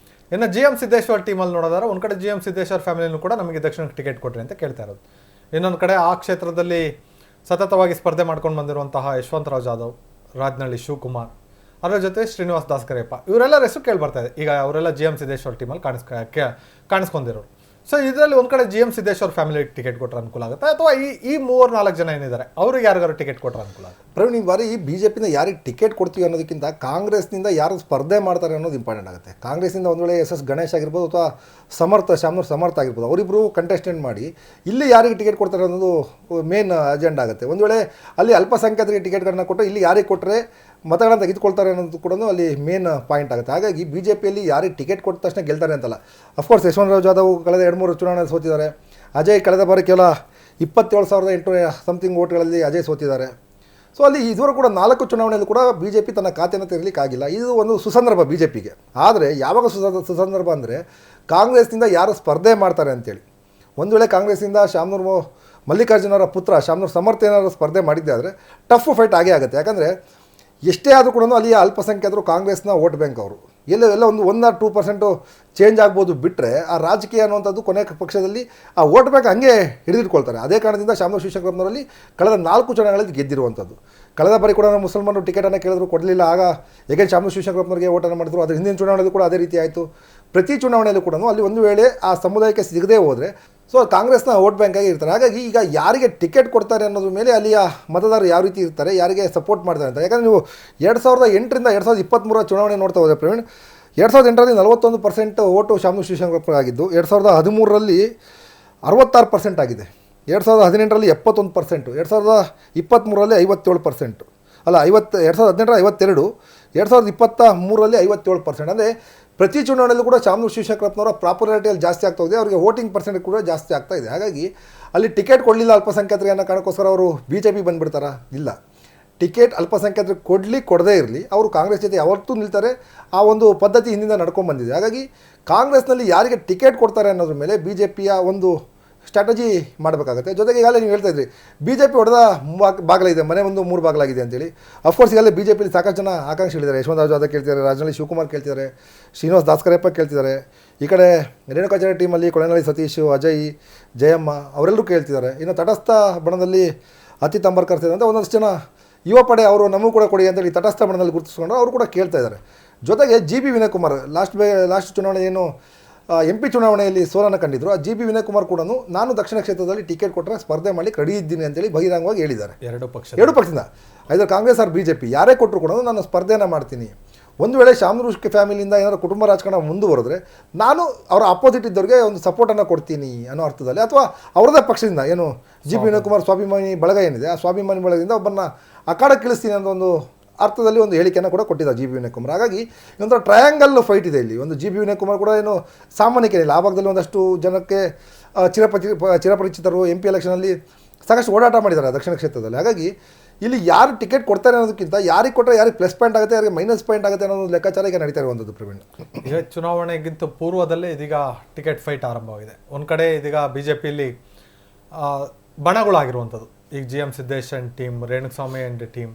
Speaker 1: ಇನ್ನು GM ಸಿದ್ದೇಶ್ವರ್ ಟೀಮಲ್ಲಿ ನೋಡೋದಾದ್ರೆ ಒಂದು ಕಡೆ GM ಸಿದ್ದೇಶ್ವರ್ ಫ್ಯಾಮಿಲಿನೂ ಕೂಡ ನಮಗೆ ದಕ್ಷಿಣಕ್ಕೆ ಟಿಕೆಟ್ ಕೊಟ್ರಿ ಅಂತ ಕೇಳ್ತಾ ಇರೋದು. ಇನ್ನೊಂದು ಕಡೆ ಆ ಕ್ಷೇತ್ರದಲ್ಲಿ ಸತತವಾಗಿ ಸ್ಪರ್ಧೆ ಮಾಡ್ಕೊಂಡು ಬಂದಿರುವಂತಹ ಯಶವಂತರಾವ್ ಜಾಧವ್, ರಾಜನಹಳ್ಳಿ ಶಿವಕುಮಾರ್, ಅದರ ಜೊತೆ ಶ್ರೀನಿವಾಸ್ ದಾಸ್ಕರೇಪ್ಪ, ಇವರೆಲ್ಲರ ಹೆಸರು ಕೇಳಿ ಬರ್ತಾ ಇದೆ. ಈಗ ಅವರೆಲ್ಲ GM ಸಿದ್ದೇಶ್ವರ್ ಟೀಮಲ್ಲಿ ಕಾಣಿಸ್ಕೊಂಡಿರೋರು. ಸೊ ಇದರಲ್ಲಿ ಒಂದು ಕಡೆ GM ಸಿದ್ದೇಶ್ವರ್ ಫ್ಯಾಮಿಲಿಗೆ ಟಿಕೆಟ್ ಕೊಟ್ಟರೆ ಅನುಕೂಲ ಆಗುತ್ತೆ ಅಥವಾ ಈ 3-4 ಜನ ಏನಿದ್ದಾರೆ ಅವ್ರಿಗೆ ಯಾರಿಗಾರು ಟಿಕೆಟ್ ಕೊಟ್ಟರೆ ಅನುಕೂಲ ಆಗುತ್ತೆ?
Speaker 2: ಪ್ರವೀಣ್, ಈ ಬಾರಿ BJPನ ಯಾರಿಗೆ ಟಿಕೆಟ್ ಕೊಡ್ತೀವಿ ಅನ್ನೋದಕ್ಕಿಂತ ಕಾಂಗ್ರೆಸ್ನಿಂದ ಯಾರು ಸ್ಪರ್ಧೆ ಮಾಡ್ತಾರೆ ಅನ್ನೋದು ಇಂಪಾರ್ಟೆಂಟ್ ಆಗುತ್ತೆ. ಕಾಂಗ್ರೆಸ್ನಿಂದ ಒಂದು ವೇಳೆ SS ಗಣೇಶ್ ಆಗಿರ್ಬೋದು ಅಥವಾ ಶಾಮನೂರು ಸಮರ್ಥ ಆಗಿರ್ಬೋದು, ಅವರಿಬ್ಬರು ಕಂಟೆಸ್ಟೆಂಟ್ ಮಾಡಿ ಇಲ್ಲಿ ಯಾರಿಗೆ ಟಿಕೆಟ್ ಕೊಡ್ತಾರೆ ಅನ್ನೋದು ಮೇನ್ ಅಜೆಂಡಾ ಆಗುತ್ತೆ. ಒಂದು ವೇಳೆ ಅಲ್ಲಿ ಅಲ್ಪಸಂಖ್ಯಾತರಿಗೆ ಟಿಕೆಟ್ಗಳನ್ನ ಕೊಟ್ಟರೆ ಇಲ್ಲಿ ಯಾರಿಗೆ ಕೊಟ್ಟರೆ ಮತಗಳನ್ನು ತೆಗೆದುಕೊಳ್ತಾರೆ ಅನ್ನೋದು ಕೂಡ ಅಲ್ಲಿ ಮೇನ್ ಪಾಯಿಂಟ್ ಆಗುತ್ತೆ. ಹಾಗಾಗಿ BJPಯಲ್ಲಿ ಯಾರಿಗೆ ಟಿಕೆಟ್ ಕೊಟ್ಟ ತಕ್ಷಣ ಗೆಲ್ತಾರೆ ಅಂತಲ್ಲ. ಅಫ್ಕೋರ್ಸ್ ಯಶವಂತರಾವ್ ಜಾಧವ್ ಕಳೆದ 2-3 ಚುನಾವಣೆಯಲ್ಲಿ ಸೋತಿದ್ದಾರೆ. ಅಜಯ್ ಕಳೆದ ಬಾರಿ ಕೇವಲ 27,800 ಸಮಥಿಂಗ್ ಓಟ್ಗಳಲ್ಲಿ ಅಜಯ್ ಸೋತಿದ್ದಾರೆ. ಸೊ ಅಲ್ಲಿ ಇದುವರೆಗೂ ಕೂಡ 4 ಚುನಾವಣೆಯಲ್ಲಿ ಕೂಡ BJP ತನ್ನ ಖಾತೆಯನ್ನು ತೆರಲಿಕ್ಕಾಗಿಲ್ಲ. ಇದು ಒಂದು ಸುಸಂದರ್ಭ BJPಗೆ. ಆದರೆ ಯಾವಾಗ ಸುಸಂದರ್ಭ ಅಂದರೆ ಕಾಂಗ್ರೆಸ್ನಿಂದ ಯಾರು ಸ್ಪರ್ಧೆ ಮಾಡ್ತಾರೆ ಅಂತೇಳಿ. ಒಂದು ವೇಳೆ ಕಾಂಗ್ರೆಸ್ಸಿಂದ ಶಾಮನೂರು ಮಲ್ಲಿಕಾರ್ಜುನ ಅವರ ಪುತ್ರ ಶಾಮನೂರು ಸಮರ್ಥ ಏನಾದರೂ ಸ್ಪರ್ಧೆ ಮಾಡಿದ್ದೆ ಆದರೆ ಟಫ್ ಫೈಟ್ ಆಗೇ ಆಗುತ್ತೆ. ಯಾಕಂದರೆ ಎಷ್ಟೇ ಆದರೂ ಕೂಡ ಅಲ್ಲಿ ಅಲ್ಪಸಂಖ್ಯಾತರು ಕಾಂಗ್ರೆಸ್ನ ವೋಟ್ ಬ್ಯಾಂಕ್ ಅವರು ಎಲ್ಲ ಒಂದು 1-2% ಚೇಂಜ್ ಆಗ್ಬೋದು ಬಿಟ್ಟರೆ ಆ ರಾಜಕೀಯ ಅನ್ನುವಂಥದ್ದು ಕೊನೆ ಪಕ್ಷದಲ್ಲಿ ಆ ವೋಟ್ ಬ್ಯಾಂಕ್ ಹಂಗೆ ಹಿಡಿದಿಟ್ಕೊಳ್ತಾರೆ. ಅದೇ ಕಾರಣದಿಂದ ಶಾಮನೂರು ಶಿವಶಂಕರಪ್ಪನವರಲ್ಲಿ ಕಳೆದ 4 ಚುನಾವಣೆಗಳಲ್ಲಿ ಗೆದ್ದಿರುವಂಥದ್ದು. ಕಳೆದ ಬಾರಿ ಕೂಡ ಮುಸಲ್ಮಾನರು ಟಿಕೆಟನ್ನು ಕೇಳಿದ್ರು, ಕೊಡಲಿಲ್ಲ. ಆಗ ಹೇಗೆ ಶಾಮನೂರು ಶಿವಶಂಕರಪ್ಪನವರಿಗೆ ಓಟನ್ನು ಮಾಡಿದ್ರು. ಅದರ ಹಿಂದಿನ ಚುನಾವಣೆಯಲ್ಲೂ ಕೂಡ ಅದೇ ರೀತಿ ಆಯಿತು. ಪ್ರತಿ ಚುನಾವಣೆಯಲ್ಲೂ ಕೂಡ ಅಲ್ಲಿ ಒಂದು ವೇಳೆ ಆ ಸಮುದಾಯಕ್ಕೆ ಸಿಗದೇ ಹೋದರೆ ಸೊ ಕಾಂಗ್ರೆಸ್ನ ವೋಟ್ ಬ್ಯಾಂಕಾಗಿ ಇರ್ತಾರೆ. ಹಾಗಾಗಿ ಈಗ ಯಾರಿಗೆ ಟಿಕೆಟ್ ಕೊಡ್ತಾರೆ ಅನ್ನೋದ್ರ ಮೇಲೆ ಅಲ್ಲಿಯ ಮತದಾರರು ಯಾವ ರೀತಿ ಇರ್ತಾರೆ, ಯಾರಿಗೆ ಸಪೋರ್ಟ್ ಮಾಡ್ತಾರೆ ಅಂತ. ಯಾಕಂದರೆ ನೀವು 2008ರಿಂದ 2023 ಚುನಾವಣೆ ನೋಡ್ತಾ ಹೋದರೆ ಪ್ರವೀಣ್, 2008ರಲ್ಲಿ 41% ಓಟು ಶಾಮನೂರು ಶಿವಶಂಕರಪ್ಪ ಆಗಿದ್ದು, 2013ರಲ್ಲಿ 66% ಆಗಿದೆ, 2018ರಲ್ಲಿ 71%, 2023ರಲ್ಲಿ 57%. ಅಲ್ಲ 2018 52, 2023 57%. ಅಂದರೆ ಪ್ರತಿ ಚುನಾವಣೆಯಲ್ಲೂ ಕೂಡ ಶಾಮನೂರು ಶಿವಶಂಕರಪ್ಪನವರ ಪಾಪ್ಯುಲಾರಿಟಿಯಲ್ಲಿ ಜಾಸ್ತಿ ಆಗ್ತಾ ಇದೆ, ಅವರಿಗೆ ವೋಟಿಂಗ್ ಪರ್ಸೆಂಟ್ ಕೂಡ ಜಾಸ್ತಿ ಆಗ್ತಾ ಇದೆ. ಹಾಗಾಗಿ ಅಲ್ಲಿ ಟಿಕೆಟ್ ಕೊಡಲಿಲ್ಲ ಅಲ್ಪಸಂಖ್ಯಾತರಿಗೆ ಅನ್ನೋ ಕಾರಣಕ್ಕೋಸ್ಕರ ಅವರು BJP ಬಂದುಬಿಡ್ತಾರಾ? ಇಲ್ಲ. ಟಿಕೆಟ್ ಅಲ್ಪಸಂಖ್ಯಾತರಿಗೆ ಕೊಡದೇ ಇರಲಿ, ಅವರು ಕಾಂಗ್ರೆಸ್ ಜೊತೆ ಯಾವತ್ತೂ ನಿಲ್ತಾರೆ. ಆ ಒಂದು ಪದ್ಧತಿ ಹಿಂದಿಂದ ನಡ್ಕೊಂಡು ಬಂದಿದೆ. ಹಾಗಾಗಿ ಕಾಂಗ್ರೆಸ್ನಲ್ಲಿ ಯಾರಿಗೆ ಟಿಕೆಟ್ ಕೊಡ್ತಾರೆ ಅನ್ನೋದ್ರ ಮೇಲೆ BJPಯ ಒಂದು ಸ್ಟ್ರಾಟಜಿ ಮಾಡಬೇಕಾಗುತ್ತೆ. ಜೊತೆಗೆ ಈಗಾಗಲೇ ನೀವು ಹೇಳ್ತಾ ಇದ್ರಿ BJP ಹೊಡೆದ ಬಾಗಿಲಾಗಿದೆ, ಮನೆ ಒಂದು 3 ಬಾಗಿಲಾಗಿದೆ ಅಂತೇಳಿ. ಅಫ್ಕೋರ್ಸ್ ಈಗಾಗಲೇ BJPಲಿ ಸಾಕಷ್ಟು ಜನ ಆಕಾಂಕ್ಷಿಗಳಿದ್ದಾರೆ. ಯಶವಂತರಾವ್ ಜಾಧವ್ ಕೇಳ್ತಿದ್ದಾರೆ, ರಾಜನಹಳ್ಳಿ ಶಿವಕುಮಾರ್ ಕೇಳ್ತಿದ್ದಾರೆ, ಶ್ರೀನಿವಾಸ್ ದಾಸ್ಕರಪ್ಪ ಕೇಳ್ತಿದ್ದಾರೆ. ಈ ಕಡೆ ರೇಣುಕಾಚಾರ್ಯ ಟೀಮಲ್ಲಿ ಕೊಳೆನಹಳ್ಳಿ ಸತೀಶ್, ಅಜಯ್, ಜಯಮ್ಮ ಅವರೆಲ್ಲರೂ ಕೇಳ್ತಿದ್ದಾರೆ. ಇನ್ನು ತಟಸ್ಥ ಬಣದಲ್ಲಿ ಅತಿತ್ ಅಂಬರ್ಕರ್ ಸೇರಿದಂತೆ ಒಂದಷ್ಟು ಜನ ಯುವ ಪಡೆ ಅವರು ನಮಗೂ ಕೂಡ ಕೊಡಿ ಅಂತೇಳಿ ತಟಸ್ಥ ಬಣದಲ್ಲಿ ಗುರುತಿಸ್ಕೊಂಡು ಅವರು ಕೂಡ ಕೇಳ್ತಾ ಇದ್ದಾರೆ. ಜೊತೆಗೆ GB ವಿನಯ್ ಕುಮಾರ್ ಲಾಸ್ಟ್ ಚುನಾವಣೆ ಏನು MP ಚುನಾವಣೆಯಲ್ಲಿ ಸೋಲನ್ನು ಕಂಡಿದ್ರು, ಆ GB ವಿನಯ್ ಕುಮಾರ್ ಕೂಡ ನಾನು ದಕ್ಷಿಣ ಕ್ಷೇತ್ರದಲ್ಲಿ ಟಿಕೆಟ್ ಕೊಟ್ಟರೆ ಸ್ಪರ್ಧೆ ಮಾಡಲಿಕ್ಕೆ ರೆಡಿ ಇದ್ದೀನಿ ಅಂತೇಳಿ ಬಹಿರಂಗವಾಗಿ ಹೇಳಿದ್ದಾರೆ. ಎರಡು ಪಕ್ಷದಿಂದ ಐದರ್ ಕಾಂಗ್ರೆಸ್ ಆರ್ BJP ಯಾರೇ ಕೊಟ್ಟರು ಕೂಡ ನಾನು ಸ್ಪರ್ಧೆಯನ್ನು ಮಾಡ್ತೀನಿ. ಒಂದು ವೇಳೆ ಶಾಮನೂರು ಫ್ಯಾಮಿಲಿಯಿಂದ ಏನಾದರೂ ಕುಟುಂಬ ರಾಜಕಾರಣ ಮುಂದುವರೆದ್ರೆ ನಾನು ಅವರ ಅಪೋಸಿಟ್ ಇದ್ದವ್ರಿಗೆ ಒಂದು ಸಪೋರ್ಟನ್ನು ಕೊಡ್ತೀನಿ ಅನ್ನೋ ಅರ್ಥದಲ್ಲಿ, ಅಥವಾ ಅವರದೇ ಪಕ್ಷದಿಂದ ಏನು GB ವಿನಯ್ ಕುಮಾರ್ ಸ್ವಾಭಿಮಾನಿ ಬಳಗ ಏನಿದೆ, ಆ ಸ್ವಾಭಿಮಾನಿ ಬಳಗದಿಂದ ಒಬ್ಬರನ್ನ ಅಖಾಡಕ್ಕೆ ಇಳಿಸ್ತೀನಿ ಅನ್ನೋ ಒಂದು ಅರ್ಥದಲ್ಲಿ ಒಂದು ಹೇಳಿಕೆಯನ್ನು ಕೂಡ ಕೊಟ್ಟಿದ್ದಾರೆ GB ವಿನಯ್ ಕುಮಾರ್. ಹಾಗಾಗಿ ಇದೊಂಥರ ಟ್ರಯಾಂಗಲ್ ಫೈಟ್ ಇದೆ ಇಲ್ಲಿ. ಒಂದು GB ವಿನಯ್ ಕುಮಾರ್ ಕೂಡ ಏನು ಸಾಮಾನ್ಯಕ್ಕೇನಿಲ್ಲ, ಆ ಭಾಗದಲ್ಲಿ ಒಂದಷ್ಟು ಜನಕ್ಕೆ ಚಿರಪರಿಚಿತರು MP ಎಲೆಕ್ಷನಲ್ಲಿ ಸಾಕಷ್ಟು ಓಡಾಟ ಮಾಡಿದ್ದಾರೆ ದಕ್ಷಿಣ ಕ್ಷೇತ್ರದಲ್ಲಿ. ಹಾಗಾಗಿ ಇಲ್ಲಿ ಯಾರು ಟಿಕೆಟ್ ಕೊಡ್ತಾರೆ ಅನ್ನೋದಕ್ಕಿಂತ ಯಾರಿಗೆ ಕೊಟ್ಟರೆ ಯಾರಿಗೆ ಪ್ಲಸ್ ಪಾಯಿಂಟ್ ಆಗುತ್ತೆ, ಯಾರಿಗೆ ಮೈನಸ್ ಪಾಯಿಂಟ್ ಆಗುತ್ತೆ ಅನ್ನೋ ಲೆಕ್ಕಾಚಾರ ಈಗ ನಡೀತಾ ಇರುವಂಥದ್ದು. ಪ್ರವೀಣ್,
Speaker 1: ಈಗ ಚುನಾವಣೆಗಿಂತ ಪೂರ್ವದಲ್ಲೇ ಇದೀಗ ಟಿಕೆಟ್ ಫೈಟ್ ಆರಂಭವಾಗಿದೆ. ಒಂದು ಕಡೆ ಇದೀಗ BJPಯಲ್ಲಿ ಬಣಗಳಾಗಿರುವಂಥದ್ದು, ಈಗ GM Siddesh and team, Renuswamy and team.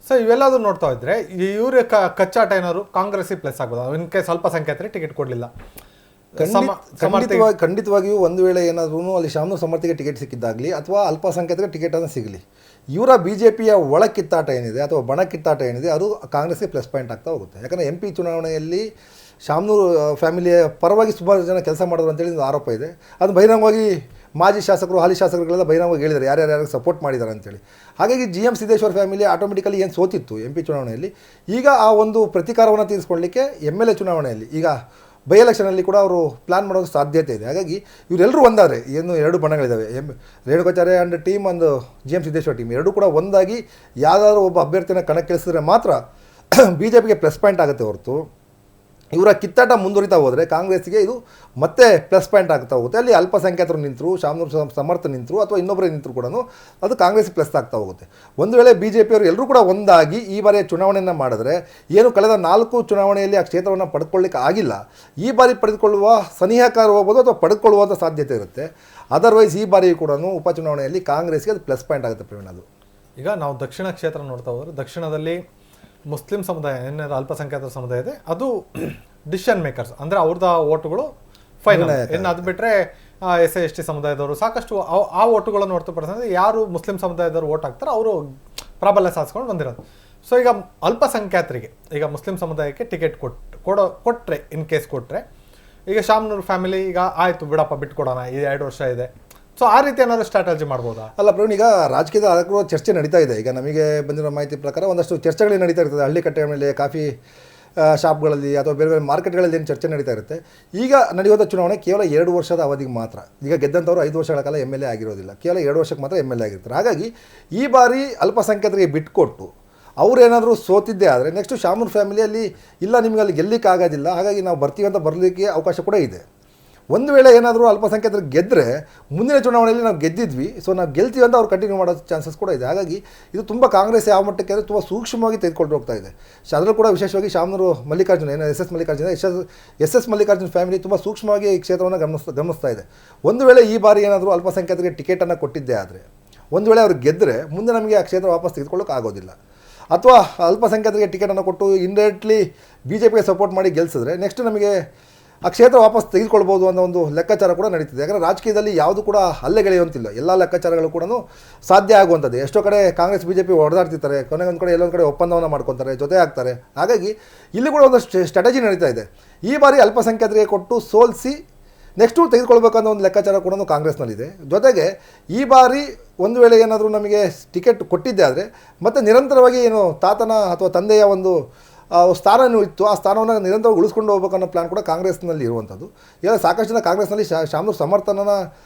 Speaker 1: So ಇವೆಲ್ಲದೂ ನೋಡ್ತಾ ಇದ್ರೆ ಇವ್ರ ಕಚ್ಚಾಟ ಏನಾದ್ರು ಕಾಂಗ್ರೆಸ್ಸಿಗೆ ಪ್ಲಸ್ ಆಗ್ಬೋದು. ಇನ್ ಕೇಸ್ ಸ್ವಲ್ಪ ಸಂಖ್ಯಾತರಿಗೆ ಟಿಕೆಟ್ ಕೊಡಲಿಲ್ಲ.
Speaker 2: ಖಂಡಿತವಾಗಿಯೂ ಒಂದು ವೇಳೆ ಏನಾದ್ರೂ ಅಲ್ಲಿ ಶಾಮನೂರು ಸಮರ್ಥಿಗೆ ಟಿಕೆಟ್ ಸಿಕ್ಕಿದ್ದಾಗಲಿ ಅಥವಾ ಅಲ್ಪಸಂಖ್ಯಾತರಿಗೆ ಟಿಕೆಟನ್ನು ಸಿಗಲಿ, ಇವರ BJPಯ ಒಳ ಕಿತ್ತಾಟ ಏನಿದೆ ಅಥವಾ ಬಣ ಕಿತ್ತಾಟ ಏನಿದೆ ಅದು ಕಾಂಗ್ರೆಸ್ಗೆ ಪ್ಲಸ್ ಪಾಯಿಂಟ್ ಆಗ್ತಾ ಹೋಗುತ್ತೆ. ಯಾಕಂದರೆ MP ಚುನಾವಣೆಯಲ್ಲಿ ಶಾಮನೂರು ಫ್ಯಾಮಿಲಿಯ ಪರವಾಗಿ ಸುಮಾರು ಜನ ಕೆಲಸ ಮಾಡಿದ್ರು ಅಂತೇಳಿ ಒಂದು ಆರೋಪ ಇದೆ. ಅದು ಬಹಿರಂಗವಾಗಿ ಮಾಜಿ ಶಾಸಕರು, ಹಾಲಿ ಶಾಸಕರುಗಳೆಲ್ಲ ಬಹಿರಂಗವಾಗಿ ಹೇಳಿದ್ದಾರೆ ಯಾರ್ಯಾರು ಸಪೋರ್ಟ್ ಮಾಡಿದ್ದಾರೆ ಅಂತೇಳಿ. ಹಾಗಾಗಿ GM ಸಿದ್ದೇಶ್ವರ ಫ್ಯಾಮಿಲಿ ಆಟೋಮೆಟಿಕಲಿ ಏನು ಸೋತಿತ್ತು MP ಚುನಾವಣೆಯಲ್ಲಿ, ಈಗ ಆ ಒಂದು ಪ್ರತೀಕಾರವನ್ನು ತೀರಿಸ್ಕೊಳ್ಳಲಿಕ್ಕೆ MLA ಚುನಾವಣೆಯಲ್ಲಿ ಈಗ ಬೈ ಎಲೆಕ್ಷನಲ್ಲಿ ಕೂಡ ಅವರು ಪ್ಲ್ಯಾನ್ ಮಾಡೋದು ಸಾಧ್ಯತೆ ಇದೆ. ಹಾಗಾಗಿ ಇವರೆಲ್ಲರೂ ಒಂದಾದರೆ ಏನು 2 ಬಣಗಳಿದ್ದಾವೆ, ರೇಣುಕಾಚಾರ್ಯ ಆ್ಯಂಡ್ ಟೀಮ್ ಒಂದು GM ಸಿದ್ದೇಶ್ವರ ಟೀಮ್, ಎರಡೂ ಕೂಡ ಒಂದಾಗಿ ಯಾವುದಾದ್ರೂ ಒಬ್ಬ ಅಭ್ಯರ್ಥಿನ ಕಣಕ್ಕಿಳಿಸಿದ್ರೆ ಮಾತ್ರ BJPಗೆ ಪ್ಲಸ್ ಪಾಯಿಂಟ್ ಆಗುತ್ತೆ ಹೊರತು ಇವರ ಕಿತ್ತಾಟ ಮುಂದುವರಿತಾ ಹೋದರೆ ಕಾಂಗ್ರೆಸ್ಗೆ ಇದು ಮತ್ತೆ ಪ್ಲಸ್ ಪಾಯಿಂಟ್ ಆಗ್ತಾ ಹೋಗುತ್ತೆ. ಅಲ್ಲಿ ಅಲ್ಪಸಂಖ್ಯಾತರು ನಿಂತರು, ಶಾಮನೂರು ಸಮರ್ಥ ನಿಂತರು ಅಥವಾ ಇನ್ನೊಬ್ಬರೇ ನಿಂತರು ಕೂಡ ಅದು ಕಾಂಗ್ರೆಸ್ಗೆ ಪ್ಲಸ್ ಆಗ್ತಾ ಹೋಗುತ್ತೆ. ಒಂದು ವೇಳೆ BJPಯವರು ಎಲ್ಲರೂ ಕೂಡ ಒಂದಾಗಿ ಈ ಬಾರಿಯ ಚುನಾವಣೆಯನ್ನು ಮಾಡಿದ್ರೆ, ಏನು ಕಳೆದ 4 ಚುನಾವಣೆಯಲ್ಲಿ ಆ ಕ್ಷೇತ್ರವನ್ನು ಪಡೆದುಕೊಳ್ಳಿಕ್ಕೆ ಆಗಿಲ್ಲ, ಈ ಬಾರಿ ಪಡೆದುಕೊಳ್ಳುವ ಸನಿಹಕಾರ ಹೋಗ್ಬೋದು ಅಥವಾ ಪಡೆದುಕೊಳ್ಳುವಂಥ ಸಾಧ್ಯತೆ ಇರುತ್ತೆ. ಅದರ್ವೈಸ್ ಈ ಬಾರಿ ಕೂಡ ಉಪಚುನಾವಣೆಯಲ್ಲಿ ಕಾಂಗ್ರೆಸ್ಗೆ ಅದು ಪ್ಲಸ್ ಪಾಯಿಂಟ್ ಆಗುತ್ತೆ. ಪ್ರವೀಣ್, ಅದು ಈಗ
Speaker 1: ನಾವು ದಕ್ಷಿಣ ಕ್ಷೇತ್ರ ನೋಡ್ತಾ ಹೋದ್ರೆ ದಕ್ಷಿಣದಲ್ಲಿ ಮುಸ್ಲಿಂ ಸಮುದಾಯ ಏನಾದ್ರು ಅಲ್ಪಸಂಖ್ಯಾತರ ಸಮುದಾಯ ಇದೆ, ಅದು ಡಿಸಿಷನ್ ಮೇಕರ್ಸ್ ಅಂದರೆ ಅವ್ರದ್ದು ಓಟುಗಳು ಫೈನಲ್. ಇನ್ನು ಅದು ಬಿಟ್ಟರೆ SC ST ಸಮುದಾಯದವರು ಸಾಕಷ್ಟು ಆ ಓಟುಗಳನ್ನು ಹೊರತುಪಡಿಸಿದ್ರೆ ಯಾರು ಮುಸ್ಲಿಂ ಸಮುದಾಯದವರು ಓಟ್ ಹಾಕ್ತಾರೆ ಅವರು ಪ್ರಾಬಲ್ಯ ಸಾಧಿಸ್ಕೊಂಡು ಬಂದಿರೋದು. ಸೊ ಈಗ ಅಲ್ಪಸಂಖ್ಯಾತರಿಗೆ ಈಗ ಮುಸ್ಲಿಂ ಸಮುದಾಯಕ್ಕೆ ಟಿಕೆಟ್ ಕೊಟ್ಟರೆ ಇನ್ ಕೇಸ್ ಕೊಟ್ಟರೆ, ಈಗ ಶಾಮನೂರು ಫ್ಯಾಮಿಲಿ ಈಗ ಆಯಿತು ಬಿಡಪ್ಪ ಬಿಟ್ಕೊಡೋಣ, ಇದು 2 ವರ್ಷ ಇದೆ. ಸೊ ಆ ರೀತಿ ಏನಾದರೂ ಸ್ಟ್ರಾಟಜಿ ಮಾಡ್ಬೋದಾ?
Speaker 2: ಅಲ್ಲ ಪ್ರವೀಣ್, ಈಗ ರಾಜಕೀಯದ ಅದಕ್ಕೂ ಚರ್ಚೆ ನಡೀತಾ ಇದೆ. ಈಗ ನಮಗೆ ಬಂದಿರೋ ಮಾಹಿತಿ ಪ್ರಕಾರ ಒಂದಷ್ಟು ಚರ್ಚೆಗಳು ನಡೀತಾ ಇರ್ತದೆ. ಹಳ್ಳಿ ಕಟ್ಟೆ ಮೇಲೆ ಕಾಫಿ ಶಾಪ್ಗಳಲ್ಲಿ ಅಥವಾ ಬೇರೆ ಬೇರೆ ಮಾರ್ಕೆಟ್ಗಳಲ್ಲಿ ಏನು ಚರ್ಚೆ ನಡೀತಾ ಇರುತ್ತೆ. ಈಗ ನಡೆಯುವಂಥ ಚುನಾವಣೆ ಕೇವಲ 2 ವರ್ಷದ ಅವಧಿಗೆ ಮಾತ್ರ. ಈಗ ಗೆದ್ದಂಥವ್ರು 5 ವರ್ಷಗಳ ಕಾಲ MLA ಆಗಿರೋದಿಲ್ಲ, ಕೇವಲ 2 ವರ್ಷಕ್ಕೆ ಮಾತ್ರ MLA ಆಗಿರ್ತಾರೆ. ಹಾಗಾಗಿ ಈ ಬಾರಿ ಅಲ್ಪಸಂಖ್ಯಾತರಿಗೆ ಬಿಟ್ಕೊಟ್ಟು ಅವರೇನಾದರೂ ಸೋತಿದ್ದೇ ಆದರೆ ನೆಕ್ಸ್ಟು ಶಾಮನೂರು ಫ್ಯಾಮಿಲಿಯಲ್ಲಿ ಇಲ್ಲ ನಿಮಗೆ ಅಲ್ಲಿ ಗೆಲ್ಲಲಿಕ್ಕೆ ಆಗೋದಿಲ್ಲ, ಹಾಗಾಗಿ ನಾವು ಬರ್ತೀವಿ ಅಂತ ಬರಲಿಕ್ಕೆ ಅವಕಾಶ ಕೂಡ ಇದೆ. ಒಂದು ವೇಳೆ ಏನಾದರೂ ಅಲ್ಪಸಂಖ್ಯಾತರಿಗೆ ಗೆದ್ದರೆ ಮುಂದಿನ ಚುನಾವಣೆಯಲ್ಲಿ ನಾವು ಗೆದ್ದಿದ್ವಿ, ಸೊ ನಾವು ಗೆಲ್ತೀವಿ ಅಂತ ಅವ್ರು ಕಂಟಿನ್ಯೂ ಮಾಡೋ ಚಾನ್ಸಸ್ ಕೂಡ ಇದೆ. ಹಾಗಾಗಿ ಇದು ತುಂಬ ಕಾಂಗ್ರೆಸ್ ಯಾವ ಮಟ್ಟಕ್ಕೆ ಅಂದರೆ ತುಂಬ ಸೂಕ್ಷ್ಮವಾಗಿ ತೆಗೆದುಕೊಂಡು ಹೋಗ್ತಾ ಇದೆ. ಅದರಲ್ಲೂ ಕೂಡ ವಿಶೇಷವಾಗಿ ಶಾಮನೂರು ಮಲ್ಲಿಕಾರ್ಜುನ ಏನು SS ಮಲ್ಲಿಕಾರ್ಜುನ ಫ್ಯಾಮಿಲಿ ತುಂಬ ಸೂಕ್ಷ್ಮವಾಗಿ ಈ ಕ್ಷೇತ್ರವನ್ನು ಗಮನಿಸ್ತಾ ಇದೆ. ಒಂದು ವೇಳೆ ಈ ಬಾರಿ ಏನಾದರೂ ಅಲ್ಪಸಂಖ್ಯಾತರಿಗೆ ಟಿಕೆಟನ್ನು ಕೊಟ್ಟಿದ್ದೇ ಆದರೆ, ಒಂದು ವೇಳೆ ಅವ್ರು ಗೆದ್ದರೆ ಮುಂದೆ ನಮಗೆ ಆ ಕ್ಷೇತ್ರ ವಾಪಸ್ ತೆಗೆದುಕೊಳ್ಳೋಕೆ ಆಗೋದಿಲ್ಲ. ಅಥವಾ ಅಲ್ಪಸಂಖ್ಯಾತರಿಗೆ ಟಿಕೆಟನ್ನು ಕೊಟ್ಟು ಇಂಡೈರೆಕ್ಟ್ಲಿ BJPಗೆ ಸಪೋರ್ಟ್ ಮಾಡಿ ಗೆಲ್ಲಿಸಿದ್ರೆ ನೆಕ್ಸ್ಟ್ ನಮಗೆ ಆ ಕ್ಷೇತ್ರ ವಾಪಸ್ ತೆಗೆದುಕೊಳ್ಬೋದು ಅನ್ನೋ ಒಂದು ಲೆಕ್ಕಾಚಾರ ಕೂಡ ನಡೀತಿದೆ. ಯಾಕಂದರೆ ರಾಜಕೀಯದಲ್ಲಿ ಯಾವುದು ಕೂಡ ಅಲ್ಲೆಗೆಳೆಯುವಂತಿಲ್ಲ, ಎಲ್ಲ ಲೆಕ್ಕಾಚಾರಗಳು ಕೂಡ ಸಾಧ್ಯ ಆಗುವಂಥದ್ದು. ಎಷ್ಟೋ ಕಡೆ ಕಾಂಗ್ರೆಸ್ BJP ಹೊಡೆದಾಡ್ತಿರ್ತಾರೆ, ಕೊನೆಗೊಂದು ಕಡೆ ಎಲ್ಲೊಂದು ಕಡೆ ಒಪ್ಪಂದವನ್ನು ಮಾಡ್ಕೊತಾರೆ, ಜೊತೆ ಆಗ್ತಾರೆ. ಹಾಗಾಗಿ ಇಲ್ಲಿ ಕೂಡ ಒಂದು ಸ್ಟ್ರಾಟಜಿ ನಡೀತಾ ಇದೆ. ಈ ಬಾರಿ ಅಲ್ಪಸಂಖ್ಯಾತರಿಗೆ ಕೊಟ್ಟು ಸೋಲಿಸಿ ನೆಕ್ಸ್ಟು ತೆಗೆದುಕೊಳ್ಬೇಕನ್ನೋ ಒಂದು ಲೆಕ್ಕಾಚಾರ ಕೂಡ ಕಾಂಗ್ರೆಸ್ನಲ್ಲಿದೆ. ಜೊತೆಗೆ ಈ ಬಾರಿ ಒಂದು ವೇಳೆ ಏನಾದರೂ ನಮಗೆ ಟಿಕೆಟ್ ಕೊಟ್ಟಿದ್ದೆ ಆದರೆ ಮತ್ತು ನಿರಂತರವಾಗಿ ಏನು ತಾತನ ಅಥವಾ ತಂದೆಯ ಒಂದು ಸ್ಥಾನ ಇತ್ತು, ಆ ಸ್ಥಾನವನ್ನು ನಿರಂತರವಾಗಿ ಉಳಿಸ್ಕೊಂಡು ಹೋಗ್ಬೇಕನ್ನೋ ಪ್ಲ್ಯಾನ್ ಕೂಡ ಕಾಂಗ್ರೆಸ್ನಲ್ಲಿ ಇರುವಂಥದ್ದು. ಈಗ ಸಾಕಷ್ಟು ಜನ ಕಾಂಗ್ರೆಸ್ನಲ್ಲಿ ಶಾಮನೂರು ಸಮರ್ಥನನ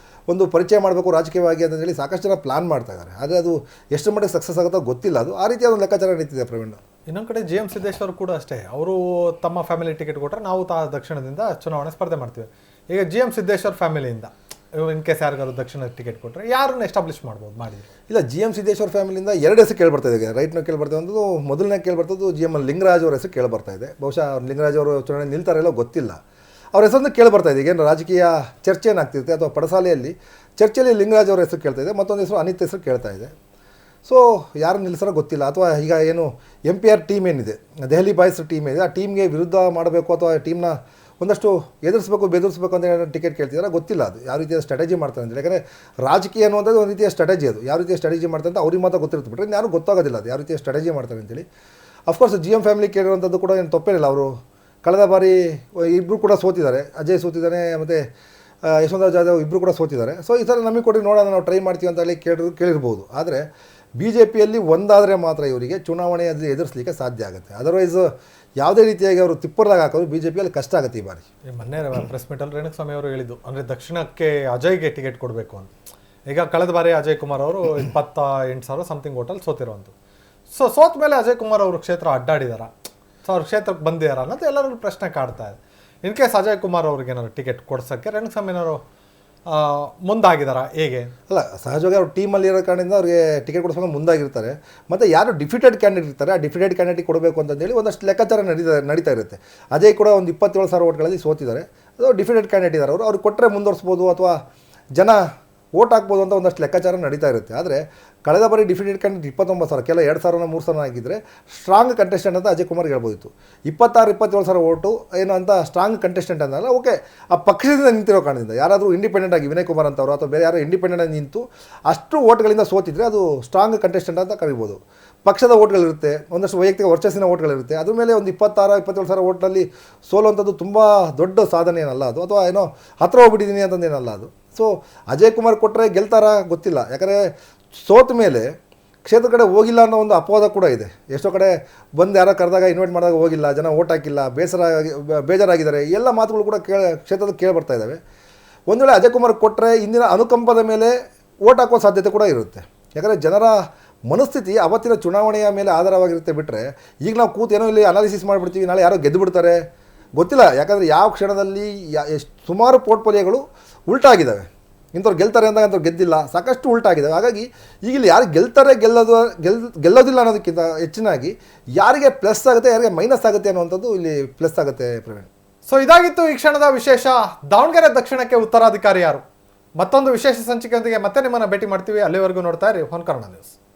Speaker 2: ಒಂದು ಪರಿಚಯ ಮಾಡಬೇಕು ರಾಜಕೀಯವಾಗಿ ಅಂತೇಳಿ ಸಾಕಷ್ಟು ಜನ ಪ್ಲಾನ್ ಮಾಡ್ತಾ ಇದ್ದಾರೆ. ಆದರೆ ಅದು ಎಷ್ಟು ಮಟ್ಟಿಗೆ ಸಕ್ಸಸ್ ಆಗುತ್ತೋ ಗೊತ್ತಿಲ್ಲ. ಅದು ಆ ರೀತಿಯ ಒಂದು ಲೆಕ್ಕಾಚಾರ ನಡೀತಿದೆ ಪ್ರವೀಣ್.
Speaker 1: ಇನ್ನೊಂದು ಕಡೆ ಜಿ ಎಂ ಸಿದ್ದೇಶ್ವರ್ ಕೂಡ ಅಷ್ಟೇ, ಅವರು ತಮ್ಮ ಫ್ಯಾಮಿಲಿ ಟಿಕೆಟ್ ಕೊಟ್ಟರೆ ನಾವು ದಕ್ಷಿಣದಿಂದ ಚುನಾವಣೆ ಸ್ಪರ್ಧೆ ಮಾಡ್ತೀವಿ. ಈಗ ಜಿ ಎಂ ಸಿದ್ದೇಶ್ವರ್ ಫ್ಯಾಮಿಲಿಯಿಂದ ಇನ್ ಕೇಸ್ ಯಾರಿಗಾರು ದಕ್ಷಿಣ ಟಿಕೆಟ್ ಕೊಟ್ಟರೆ ಯಾರನ್ನ ಎಸ್ಟಾಬ್ಲಿಷ್ ಮಾಡ್ಬೋದು ಮಾಡಿದ್ರು?
Speaker 2: ಇಲ್ಲ, ಜಿ ಎಂ ಸಿದ್ದೇಶ್ವರ ಫ್ಯಾಮಿಲಿಯಿಂದ 2 ಹೆಸರು ಕೇಳ್ಬರ್ತಾಯಿದೆ. ಈಗ ರೈಟ್ನ ಕೇಳ್ಬರ್ತಾ ಒಂದು ಮೊದಲನೇ ಕೇಳ್ಬರ್ತದ್ದು ಜಿ ಎಮ್ ಲಿಂಗರಾಜ್ ಅವ್ರ ಹೆಸರು ಕೇಳ್ಬರ್ತಾ ಇದೆ. ಬಹುಶಃ ಲಿಂಗರಾಜ್ ಅವರು ಚುನಾವಣೆ ನಿಲ್ತಾರೆಲ್ಲೋ ಗೊತ್ತಿಲ್ಲ. ಅವ್ರ ಹೆಸರನ್ನು ಕೇಳ್ಬರ್ತಾ ಇದೆ. ಈಗೇನು ರಾಜಕೀಯ ಚರ್ಚೆ ಏನಾಗ್ತಿರುತ್ತೆ ಅಥವಾ ಪಡಸಾಲೆಯಲ್ಲಿ ಚರ್ಚೆಯಲ್ಲಿ ಲಿಂಗರಾಜ್ ಅವ್ರ ಹೆಸರು ಕೇಳ್ತಾ ಇದೆ, ಮತ್ತೊಂದು ಹೆಸರು ಅನಿತ್ ಹೆಸರು ಕೇಳ್ತಾ ಇದೆ. ಸೊ ಯಾರು ನಿಲ್ಲಿಸಾರೋ ಗೊತ್ತಿಲ್ಲ. ಅಥವಾ ಈಗ ಏನು MPR ಟೀಮ್ ಏನಿದೆ, ದೆಹಲಿ ಬಾಯ್ಸ್ ಟೀಮ್ ಏನಿದೆ, ಆ ಟೀಮ್ಗೆ ವಿರುದ್ಧ ಮಾಡಬೇಕು ಅಥವಾ ಟೀಮ್ನ ಒಂದಷ್ಟು ಎದುರಿಸಬೇಕು ಬೆದರಿಸಬೇಕು ಅಂತ ಟಿಕೆಟ್ ಕೇಳ್ತಿದ್ದಾರೆ. ಗೊತ್ತಿಲ್ಲ ಅದು ಯಾವ ರೀತಿಯ ಸ್ಟ್ರಾಟಜಿ ಮಾಡ್ತಾರೆ ಅಂತೇಳಿ. ಯಾಕಂದರೆ ರಾಜಕೀಯ ಅನ್ನುವಂಥದ್ದು ಒಂದು ರೀತಿಯ ಸ್ಟ್ರಾಟಜಿ. ಅದು ಯಾವ ರೀತಿಯ ಸ್ಟ್ರಾಟಜಿ ಮಾಡ್ತಾರೆ ಅಂತ ಅವ್ರಿಗೆ ಮಾತ್ರ ಗೊತ್ತಿರುತ್ತೆ ಬಿಟ್ಟರೆ ಯಾರು ಗೊತ್ತಾಗೋದಿಲ್ಲ ಅದು ಯಾವ ರೀತಿಯ ಸ್ಟ್ರಾಟಜಿ ಮಾಡ್ತಾರೆ ಅಂತೇಳಿ. ಅಫ್ಕೋರ್ಸ್ ಜಿ ಎಂ ಫ್ಯಾಮಿಲಿ ಕೇಳಿರುವಂಥದ್ದು ಕೂಡ ಏನು ತಪ್ಪೇನಿಲ್ಲ. ಅವರು ಕಳೆದ ಬಾರಿ ಇಬ್ಬರು ಕೂಡ ಸೋತಿದ್ದಾರೆ. ಅಜಯ್ ಸೋತಿದ್ದಾನೆ ಮತ್ತು ಯಶವಂತರಾವ್ ಜಾಧವ್ ಇಬ್ಬರು ಕೂಡ ಸೋತಿದ್ದಾರೆ. ಸೊ ಈ ಥರ ನಮಗೆ ಕೊಡಿ ನೋಡೋಣ, ನಾವು ಟ್ರೈ ಮಾಡ್ತೀವಿ ಅಂತ ಹೇಳಿ ಕೇಳಿರ್ಬೋದು. ಆದರೆ BJPಯಲ್ಲಿ ಒಂದಾದರೆ ಮಾತ್ರ ಇವರಿಗೆ ಚುನಾವಣೆಯಲ್ಲಿ ಎದುರಿಸಲಿಕ್ಕೆ ಸಾಧ್ಯ ಆಗುತ್ತೆ. ಅದರ್ವೈಸ್ ಯಾವುದೇ ರೀತಿಯಾಗಿ ಅವರು ತಿಪ್ಪರ್ದಾಗ ಹಾಕೋದು BJPಯಲ್ಲಿ ಕಷ್ಟ ಆಗುತ್ತೆ ಈ ಬಾರಿ.
Speaker 1: ಮೊನ್ನೆ ಪ್ರೆಸ್ ಮೀಟಲ್ಲಿ ರೇಣುಸ್ವಾಮಿ ಅವರು ಹೇಳಿದ್ದು, ಅಂದರೆ ದಕ್ಷಿಣಕ್ಕೆ ಅಜಯ್ಗೆ ಟಿಕೆಟ್ ಕೊಡಬೇಕು ಅಂತ. ಈಗ ಕಳೆದ ಬಾರಿ ಅಜಯ್ ಕುಮಾರ್ ಅವರು 28,000 ಸಮಥಿಂಗ್ ಓಟಲ್ಲಿ ಸೋತಿರುವಂಥ. ಸೊ ಸೋತ ಮೇಲೆ ಅಜಯ್ ಕುಮಾರ್ ಅವರು ಕ್ಷೇತ್ರ ಅಡ್ಡಾಡಿದಾರ, ಸೊ ಅವ್ರ ಕ್ಷೇತ್ರಕ್ಕೆ ಬಂದಿದಾರ ಅನ್ನೋದು ಎಲ್ಲರಿಗೂ ಪ್ರಶ್ನೆ ಕಾಡ್ತಾ ಇದೆ. ಇನ್ ಕೇಸ್ ಅಜಯ್ ಕುಮಾರ್ ಅವ್ರಿಗೆ ಏನಾದ್ರು ಟಿಕೆಟ್ ಕೊಡ್ಸೋಕ್ಕೆ ರೇಣುಸ್ವಾಮಿನವರು ಮುಂದಾಗಿದ್ದಾರಾ ಹೇಗೆ?
Speaker 2: ಅಲ್ಲ, ಸಹಜವಾಗಿ ಅವ್ರು ಟೀಮಲ್ಲಿ ಇರೋ ಕಾರಣದಿಂದ ಅವ್ರಿಗೆ ಟಿಕೆಟ್ ಕೊಡಿಸೋಕೆ ಮುಂದಾಗಿರ್ತಾರೆ. ಮತ್ತು ಯಾರು ಡಿಫಿಟೆಡ್ ಕ್ಯಾಂಡಿಡೇಟ್ ಇರ್ತಾರೆ ಆ ಡಿಫಿಟೆಡ್ ಕ್ಯಾಂಡಿಡೇಟ್ ಕೊಡಬೇಕು ಅಂತಂದೇಳಿ ಒಂದಷ್ಟು ಲೆಕ್ಕಾಚಾರ ನಡೀತಾ ಇರುತ್ತೆ. ಅಜಯ್ ಕೂಡ ಒಂದು 27,000 ಓಟ್ಗಳಲ್ಲಿ ಸೋತಿದ್ದಾರೆ. ಅದು ಡಿಫಿಟೆಡ್ ಕ್ಯಾಂಡಿಡೇಟ್ ಇದ್ದಾರೆ. ಅವ್ರಿಗೆ ಕೊಟ್ಟರೆ ಮುಂದುವರಿಸ್ಬೋದು ಅಥವಾ ಜನ ಓಟ್ ಹಾಕ್ಬೋದು ಅಂತ ಒಂದಷ್ಟು ಲೆಕ್ಕಾಚಾರ ನಡೀತಾ ಇರುತ್ತೆ. ಆದರೆ ಕಳೆದ ಬಾರಿ ಡಿಫಿಟೆಡ್ ಕ್ಯಾಂಡಿಡೇಟ್ 29,000, ಕೆಲ 2,000 3,000 ಆಗಿದ್ದರೆ ಸ್ಟ್ರಾಂಗ್ ಕಂಟೆಸ್ಟೆಂಟ್ ಅಂತ ಅಜಯ್ ಕುಮಾರ್ಗೆ ಹೇಳ್ಬೋದಿತ್ತು. 27,000 ಓಟು ಏನು ಅಂತ ಸ್ಟ್ರಾಂಗ್ ಕಂಟೆಸ್ಟೆಂಟ್ ಅಂದಲ್ಲ. ಓಕೆ, ಆ ಪಕ್ಷದಿಂದ ನಿಂತಿರೋ ಕಾರಣದಿಂದ ಯಾರಾದರೂ ಇಂಡಿಪೆಂಡೆಂಟ್ ಆಗಿ ವಿನಯ್ ಕುಮಾರ್ ಅಂತವರು ಅಥವಾ ಬೇರೆ ಯಾರೋ ಇಂಡಿಪೆಂಡೆಂಟ್ ಆಗಿ ನಿಂತು ಅಷ್ಟು ಓಟ್ಗಳಿಂದ ಸೋತಿದ್ರೆ ಅದು ಸ್ಟ್ರಾಂಗ್ ಕಂಟೆಸ್ಟೆಂಟ್ ಅಂತ ಕರಿಬೋದು. ಪಕ್ಷದ ಓಟ್ಗಳಿರುತ್ತೆ, ಒಂದಷ್ಟು ವೈಯಕ್ತಿಕ ವರ್ಚಸ್ಸಿನ ಓಟ್ಗಳಿರುತ್ತೆ. ಅದ್ರ ಮೇಲೆ ಒಂದು 27,000 ಓಟ್ನಲ್ಲಿ ಸೋಲುವಂಥದ್ದು ತುಂಬ ದೊಡ್ಡ ಸಾಧನೆ ಏನಲ್ಲ ಅದು, ಅಥವಾ ಏನೋ ಹತ್ರ ಹೋಗ್ಬಿಟ್ಟಿದ್ದೀನಿ ಅಂತಂದೇನಲ್ಲ ಅದು. ಸೊ ಅಜಯ್ ಕುಮಾರ್ ಕೊಟ್ಟರೆ ಗೆಲ್ತಾರಾ ಗೊತ್ತಿಲ್ಲ. ಯಾಕಂದರೆ ಸೋತ ಮೇಲೆ ಕ್ಷೇತ್ರ ಕಡೆ ಹೋಗಿಲ್ಲ ಅನ್ನೋ ಒಂದು ಅಪವಾದ ಕೂಡ ಇದೆ. ಎಷ್ಟೋ ಕಡೆ ಬಂದು ಯಾರೋ ಕರೆದಾಗ ಇನ್ವೈಟ್ ಮಾಡಿದಾಗ ಹೋಗಿಲ್ಲ, ಜನ ಓಟ್ ಹಾಕಿಲ್ಲ, ಬೇಜಾರಾಗಿದ್ದಾರೆ, ಎಲ್ಲ ಮಾತುಗಳು ಕೂಡ ಕ್ಷೇತ್ರದಲ್ಲಿ ಕೇಳಿಬರ್ತಾ ಇದ್ದಾವೆ. ಒಂದು ವೇಳೆ ಅಜಯ್ ಕುಮಾರ್ ಕೊಟ್ಟರೆ ಇಂದಿನ ಅನುಕಂಪದ ಮೇಲೆ ಓಟ್ ಹಾಕೋ ಸಾಧ್ಯತೆ ಕೂಡ ಇರುತ್ತೆ. ಯಾಕಂದರೆ ಜನರ ಮನಸ್ಥಿತಿ ಅವತ್ತಿನ ಚುನಾವಣೆಯ ಮೇಲೆ ಆಧಾರವಾಗಿರುತ್ತೆ. ಬಿಟ್ಟರೆ ಈಗ ನಾವು ಕೂತು ಏನೋ ಇಲ್ಲಿ ಅನಾಲಿಸಿಸ್ ಮಾಡಿಬಿಡ್ತೀವಿ, ನಾಳೆ ಯಾರೋ ಗೆದ್ದು ಬಿಡ್ತಾರೆ ಗೊತ್ತಿಲ್ಲ. ಯಾಕಂದರೆ ಯಾವ ಕ್ಷಣದಲ್ಲಿ ಸುಮಾರು ಪೋರ್ಟ್ಫೋಲಿಯೋಗಳು ಉಲ್ಟಾಗಿದ್ದಾವೆ. ಇಂಥವ್ರು ಗೆಲ್ತಾರೆ ಅಂದಾಗ ಅಂಥವ್ರು ಗೆದ್ದಿಲ್ಲ, ಸಾಕಷ್ಟು ಉಲ್ಟಾಗಿದ್ದಾವೆ. ಹಾಗಾಗಿ ಈಗ ಇಲ್ಲಿ ಯಾರು ಗೆಲ್ತಾರೆ ಗೆಲ್ಲೋದಿಲ್ಲ ಅನ್ನೋದಕ್ಕಿಂತ ಹೆಚ್ಚಿನಾಗಿ ಯಾರಿಗೆ ಪ್ಲಸ್ ಆಗುತ್ತೆ ಯಾರಿಗೆ ಮೈನಸ್ ಆಗುತ್ತೆ ಅನ್ನುವಂಥದ್ದು ಇಲ್ಲಿ ಪ್ಲಸ್ ಆಗುತ್ತೆ ಪ್ರವೀಣ್.
Speaker 1: ಸೊ ಇದಾಗಿತ್ತು ಈ ಕ್ಷಣದ ವಿಶೇಷ. ದಾವಣಗೆರೆ ದಕ್ಷಿಣಕ್ಕೆ ಉತ್ತರಾಧಿಕಾರಿ ಯಾರು? ಮತ್ತೊಂದು ವಿಶೇಷ ಸಂಚಿಕೆಯೊಂದಿಗೆ ಮತ್ತೆ ನಿಮ್ಮನ್ನು ಭೇಟಿ ಮಾಡ್ತೀವಿ. ಅಲ್ಲಿವರೆಗೂ ನೋಡ್ತಾ ಇರಿ ಹೊನ್ಕರ್ಣ ನ್ಯೂಸ್.